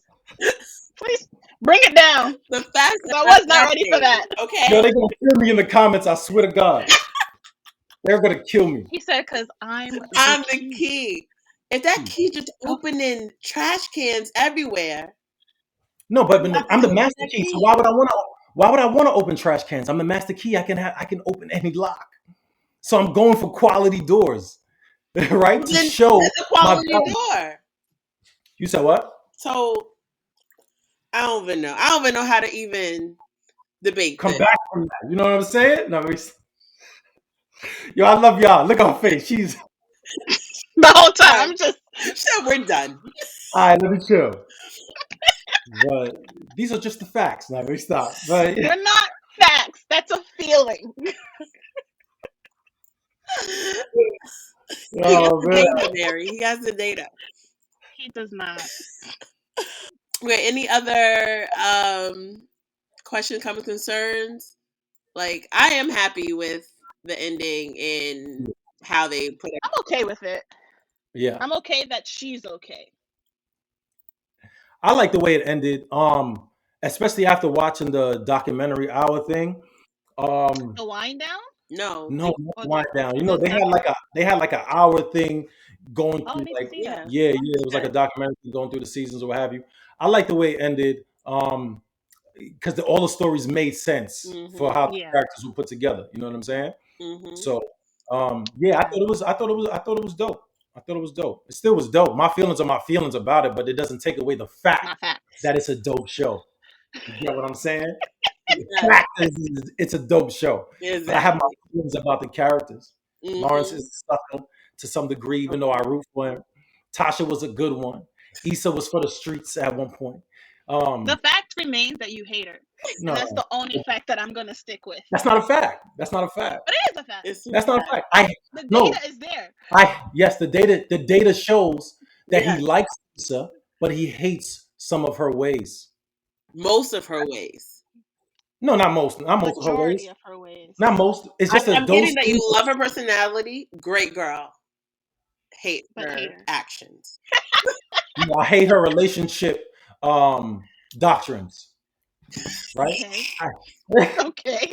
Please bring it down. The fact that I was not ready for that. Okay. Yo, they're gonna kill me in the comments. I swear to God, they're gonna kill me. He said, "Cause I'm the key. If that key just opening trash cans everywhere. No, but I'm the Open master that key. So key. why would I want to open trash cans? I'm the master key. I can open any lock. So I'm going for quality doors, right? To Then show that's a quality my value. door. You said what? So I don't even know. I don't even know how to even debate Come this. back from that. You know what I'm saying? No, yo, I love y'all. Look at her face. She's the whole time. I'm just. So we're done. all right. Let me chill. But these are just the facts. Now, let me stop. But They're not facts. That's a feeling. He got oh the man, data, Mary. He has the data. He does not. Wait, any other questions, comments, concerns? Like, I am happy with the ending in how they put it. I'm okay with it. yeah. I'm okay that she's okay. I like the way it ended. especially after watching the documentary Hour thing. The wind down? No, No, not Or wind down. You know, the segment? they had like an hour thing going Oh, I through need to like see that. yeah, yeah, Watch it was like a that. documentary going through the seasons or what have you. I like the way it ended. Because all the stories made sense for mm-hmm, how the Yeah. characters were put together. You know what I'm saying? mm-hmm. So, yeah, Yeah. I thought it was dope. I thought it was dope. It still was dope. My feelings are my feelings about it, but it doesn't take away the fact Not facts. that it's a dope show. You get what I'm saying? The Yes, fact is, it's a dope show. But I have my exactly. feelings about the characters. Lawrence Mm-hmm. is stuck to some degree, even though I root for him. Tasha was a good one. Issa was for the streets at one point. The Um, fact remains that you hate her. And that's no, the only fact that I'm gonna stick with. that's not a fact. That's not a fact. But it is a fact. It's That's not a bad. fact. I The no. data is there. Yes, the data shows that he Yes, likes Lisa, but he hates some of her ways. most of her ways. No, not most of her Majority ways. of her ways. Not most. It's just that I'm those getting that things. you love her personality. Great girl. Hate But hate her her. actions. I hate her relationship doctrines. Right? Okay. I, Okay.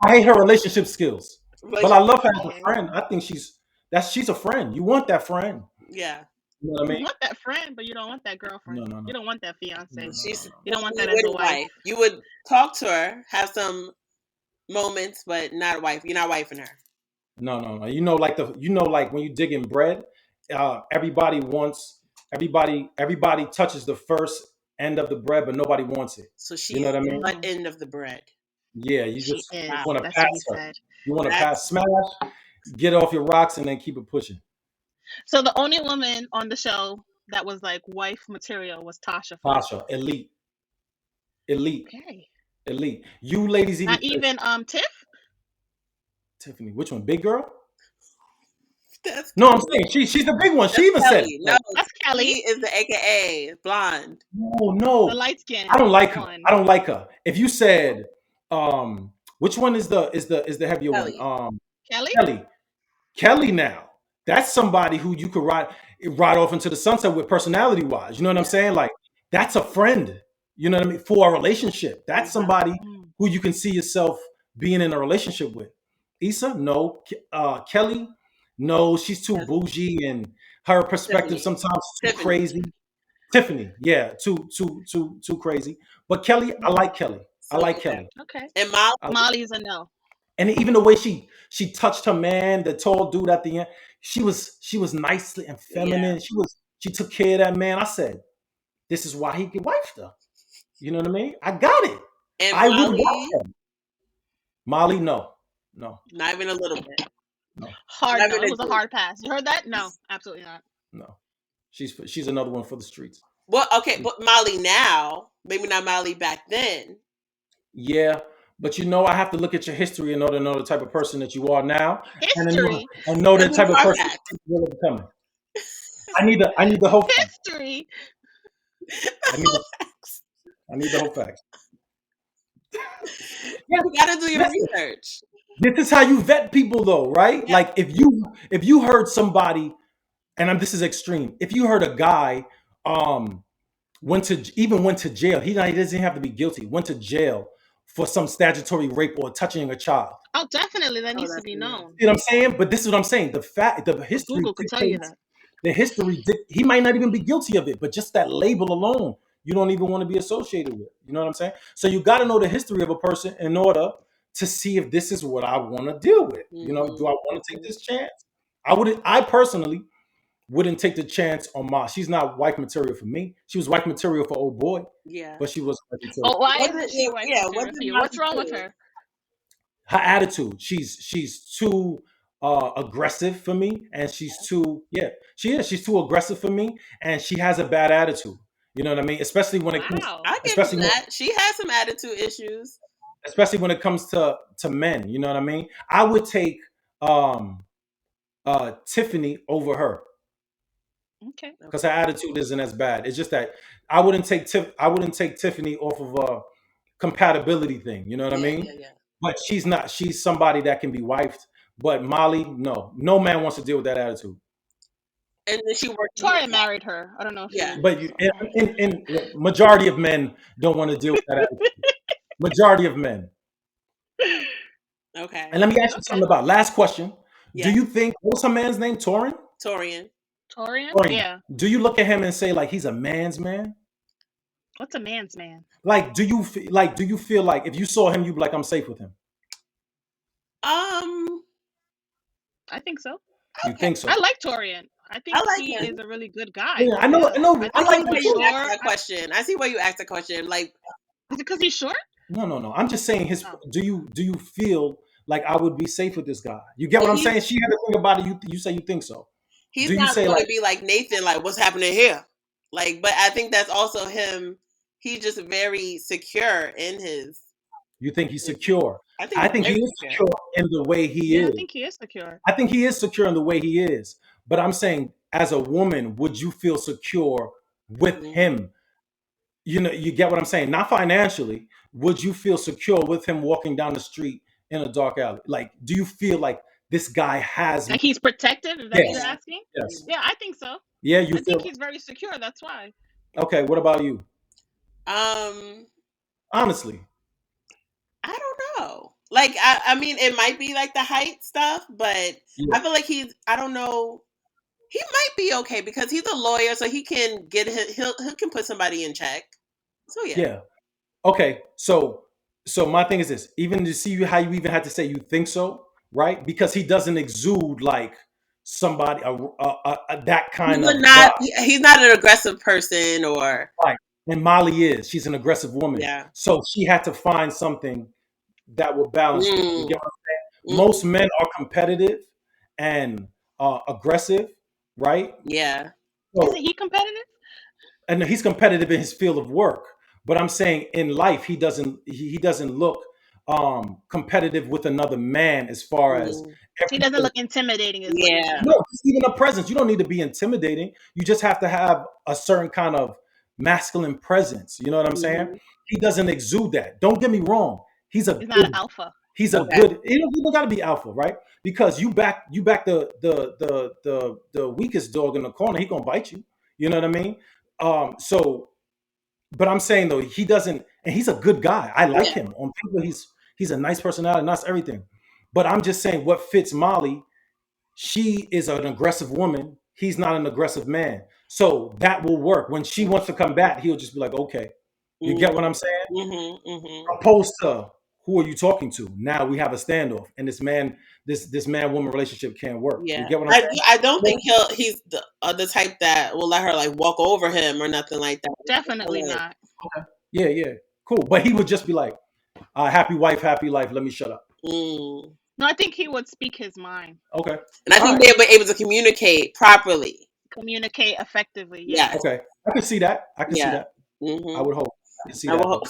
I hate her relationship skills, but I love her as a Okay. friend. I think she's a friend. You want that friend. Yeah, You know what I You mean? want that friend, but you don't want that girlfriend. No, no, no, You don't want that fiance. no, no, she's no, You don't want you that as a wouldn't wife. wife. You would talk to her, have some moments, but not a wife. You're not wifing her. no, no, no. Like when you dig in bread, everybody wants everybody touches the first end of the bread, but nobody wants it. So You know she's what I the mean? butt end of the bread. Yeah, you She just is. Wow, want to That's pass what he her. said. You want to that's pass, smash, get off your rocks, and then keep it pushing. So the only woman on the show that was like wife material was Tasha for you. Tasha, elite, elite, Okay. elite. You ladies even Not even Tiff? Tiffany. Which one? Big girl? that's No, I'm saying she's the big one. She that's even said it. Kelly. No, Like, That's Kelly Kelly. is the AKA blonde. no, The no. light I skin don't like her. one. I don't like her. If you said, which one is the heavier one? Kelly. Kelly? Kelly. Kelly now. That's somebody who you could ride off into the sunset with personality wise. You know what I'm Yeah. saying? Like that's a friend. You know what I mean? For a relationship. That's Mhm. somebody Mm. who you can see yourself being in a relationship with. Issa, no. Kelly, no. She's too Yes. bougie and her perspective Tiffany. sometimes too Tiffany. crazy. Tiffany, yeah, too crazy. But Kelly, I like Kelly. I So like yeah. Kelly. Okay. And Molly. I- Molly's a no. and even the way she touched her man, the tall dude at the end, she was nice and feminine. Yeah. She took care of that man. I said, this is why he get wifed her. You know what I mean? I got it. And I would Molly, wife her. Molly, no, not even a little bit. Hard Not no. even It a was a joke. hard pass. You heard that? No, absolutely not. no. She's another one for the streets. Well, okay, but Molly now, maybe not Molly back then. Yeah, but I have to look at your history in order to know the type of person that you are now, History. and know the Those type of are person facts. you're really becoming. I need the whole fact. History. I need the whole fact. Yeah, You gotta do your listen, research. this is how you vet people, though, right? Yeah. Like if you heard somebody, and this is extreme. If you heard a guy went to jail, he doesn't have to be guilty. Went to jail for some statutory rape or touching a child. Oh, definitely. That needs to that's be enough. known. You know what I'm saying? But this is what I'm saying. The history Google could tell you dictates. that. The history, he might not even be guilty of it, but just that label alone, you don't even want to be associated with. You know what I'm saying? So you got to know the history of a person in order to see if this is what I want to deal with. Do I want to take this chance? I personally wouldn't take the chance on she's not wife material for me. She was wife material for old boy, Yeah. but she was wife material. Oh, why What isn't did- she yeah, wife yeah, material what for did you? Molly What's wrong with do? her? Her attitude, she's too aggressive for me, and she's too aggressive for me, and she has a bad attitude. You know what I mean? Especially when it comes, Wow. I give especially you when, that. She has some attitude issues. especially when it comes to men. You know what I mean? I would take Tiffany over her Okay. because her attitude isn't as bad. It's just that I wouldn't take Tiffany off of a compatibility thing. You know what I mean? Yeah. But she's not. She's somebody that can be wifed. But Molly, no man wants to deal with that attitude. and then she worked. Torian married her. I don't know if Yeah. you. But in majority of men don't want to deal with that attitude. Majority of men. Okay. And let me ask you something about last question. Yeah. Do you think what's her man's name? Torian? Torian. Torian? Torian. Yeah. Do you look at him and say like he's a man's man? What's a man's man? Like, do you feel like if you saw him, you'd be like, I'm safe with him? I think so. You think so? I like Torian. I think I like he him. is a really good guy. Yeah, I know. I like see why you asked that question. I see why you asked that question. Like, is it because he's short? No. I'm just saying his. Oh. Do you feel like I would be safe with this guy? You get what I'm saying? She had to think about it. You say you think so. He's Do you not say going to like be like Nathan, like, what's happening here? Like, but I think that's also him. He's just very secure in his. you think he's secure? I think he is secure in the way he is. I think he is secure. I think he is secure in the way he is. But I'm saying, as a woman, would you feel secure with him? You know, you get what I'm saying? Not financially. Would you feel secure with him walking down the street in a dark alley? Like, do you feel like this guy has like he's protective? Is that what you're asking? Yes. Yeah, I think so. Yeah, I think he's very secure. That's why. Okay, what about you? Honestly, I don't know. Like, I mean, it might be like the height stuff, but I feel like I don't know. He might be okay because he's a lawyer, so he can get he can put somebody in check. So yeah. Okay, so my thing is this: even to see how you even had to say you think so, right? Because he doesn't exude like somebody that kind of. He's not an aggressive person, or right. And Molly is. She's an aggressive woman. Yeah. So she had to find something that will balance. You get what I'm saying? Most men are competitive and aggressive, right? Yeah. So, isn't he competitive? And he's competitive in his field of work. But I'm saying in life, he doesn't look competitive with another man as far as he doesn't look intimidating. No, even a presence. You don't need to be intimidating. You just have to have a certain kind of masculine presence. You know what I'm saying? He doesn't exude that. Don't get me wrong. He's not an alpha. He's a good. You don't got to be alpha, right? Because you back the weakest dog in the corner. He gonna bite you. You know what I mean? But I'm saying though, he doesn't, and he's a good guy. I like him. On paper, he's a nice personality, nice everything. But I'm just saying, what fits Molly? She is an aggressive woman. He's not an aggressive man. So that will work. When she wants to come back, he'll just be like, okay. You get what I'm saying? Opposed to, who are you talking to? Now we have a standoff, and this man woman relationship can't work. Yeah. You get what I'm saying? I don't think he's the type that will let her like walk over him or nothing like that. Definitely not. Okay. Yeah, cool. But he would just be like, happy wife, happy life. Let me shut up. No, I think he would speak his mind. Okay. And I think they'll be able to communicate properly. Communicate effectively. Yeah. Okay. I can see that. I would hope. I can see that.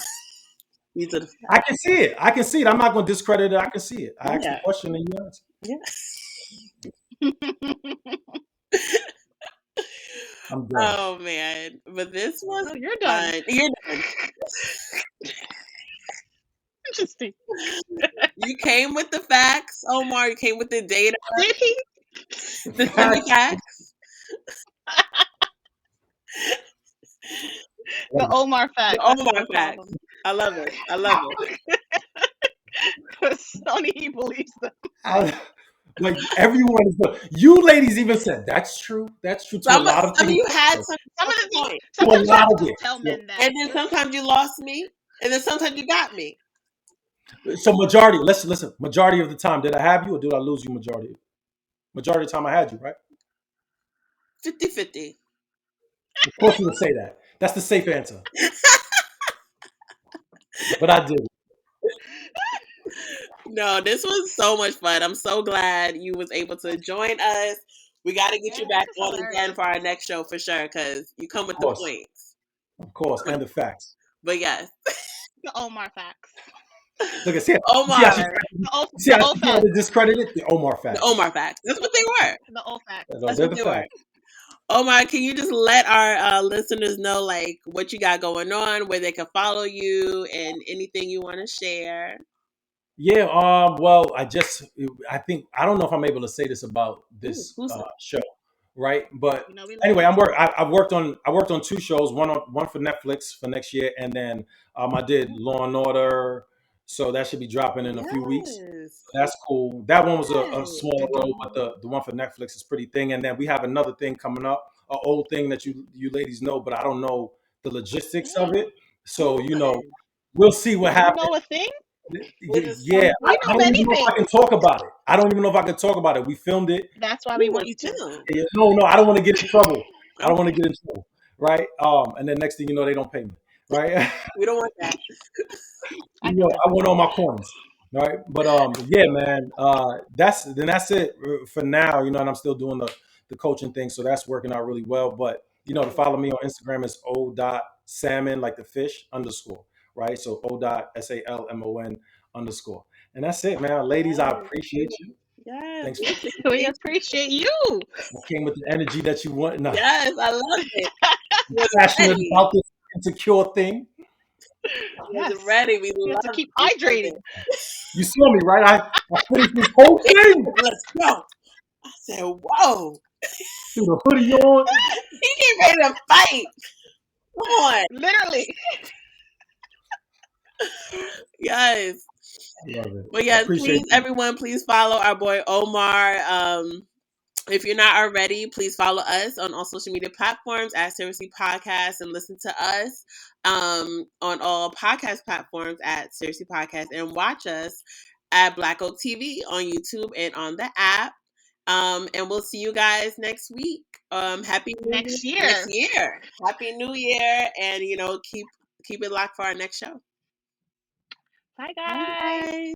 I can see it. I'm not going to discredit it. I can see it. I asked the question and you answered. I'm done. Oh man, but this was you're done. You're done. Interesting. You came with the facts, Omar. You came with the data. Did he? The facts. The Omar facts. The Omar facts. I love it. Because only he believes them. Like everyone, you ladies even said that's true. That's true to a lot of people. You had some of the things. Sometimes you tell men that, and then sometimes you lost me, and then sometimes you got me. So majority, listen. Majority of the time, did I have you or did I lose you? Majority of the time, I had you, right? 50-50. Of course, you would say that. That's the safe answer. But I did. No, this was so much fun. I'm so glad you was able to join us. We got to get you back on again for our next show for sure, because you come with the points. Of course, and the facts. But yes. The Omar facts. Look at see Omar. See how she discredited the Omar facts. The Omar facts. That's what they were. The O facts. That's what they were. Omar, can you just let our listeners know like what you got going on, where they can follow you, and anything you want to share? Yeah. Well, I don't know if I'm able to say this about this show, right? But You know we love anyway, you too. I've worked on two shows, one for Netflix for next year, and then I did Law and Order, so that should be dropping in a few weeks. Yes. That's cool. That one was a Yes. smaller role, but the one for Netflix is pretty thing. And then we have another thing coming up, an old thing that you ladies know, but I don't know the logistics of it. So we'll see what You happens. know a thing? We're just Yeah, We I know don't even know if anything. I can talk about it. I don't even know if I can talk about it. We filmed it. That's why we Ooh, want you to. still. Yeah, no, I don't want to get in trouble. I don't want to Okay. get in trouble, right? And then next thing you know, they don't pay me, right? We don't want that. I can live I with want that. all my coins, right? But yeah, man, that's it for now. And I'm still doing the coaching thing, so that's working out really well. But to follow me on Instagram is o.salmon, like the fish underscore, right? So o.salmon underscore, and that's it, man. Ladies, I Yes. appreciate you. Yes. Thanks We for We appreciate you. appreciate you. I came with the energy that you want. No, Yes, I love it. You was passionate ready. about this insecure thing. You was Yes. ready. We We have to love keep we love hydrating. it. You saw me, right? I finished this whole thing. Let's go. I said, whoa. Threw the hoodie on. He getting ready to fight. Come on. Literally. Yes. I love it. But I yes, appreciate please, you. everyone, please follow our boy Omar. If you're not already, please follow us on all social media platforms at Seriously Podcast and listen to us on all podcast platforms at Seriously Podcast and watch us at Black Oak TV on YouTube and on the app. And we'll see you guys next week. Happy Next year. next year. Happy New Year, and keep it locked for our next show. Bye, guys. Bye.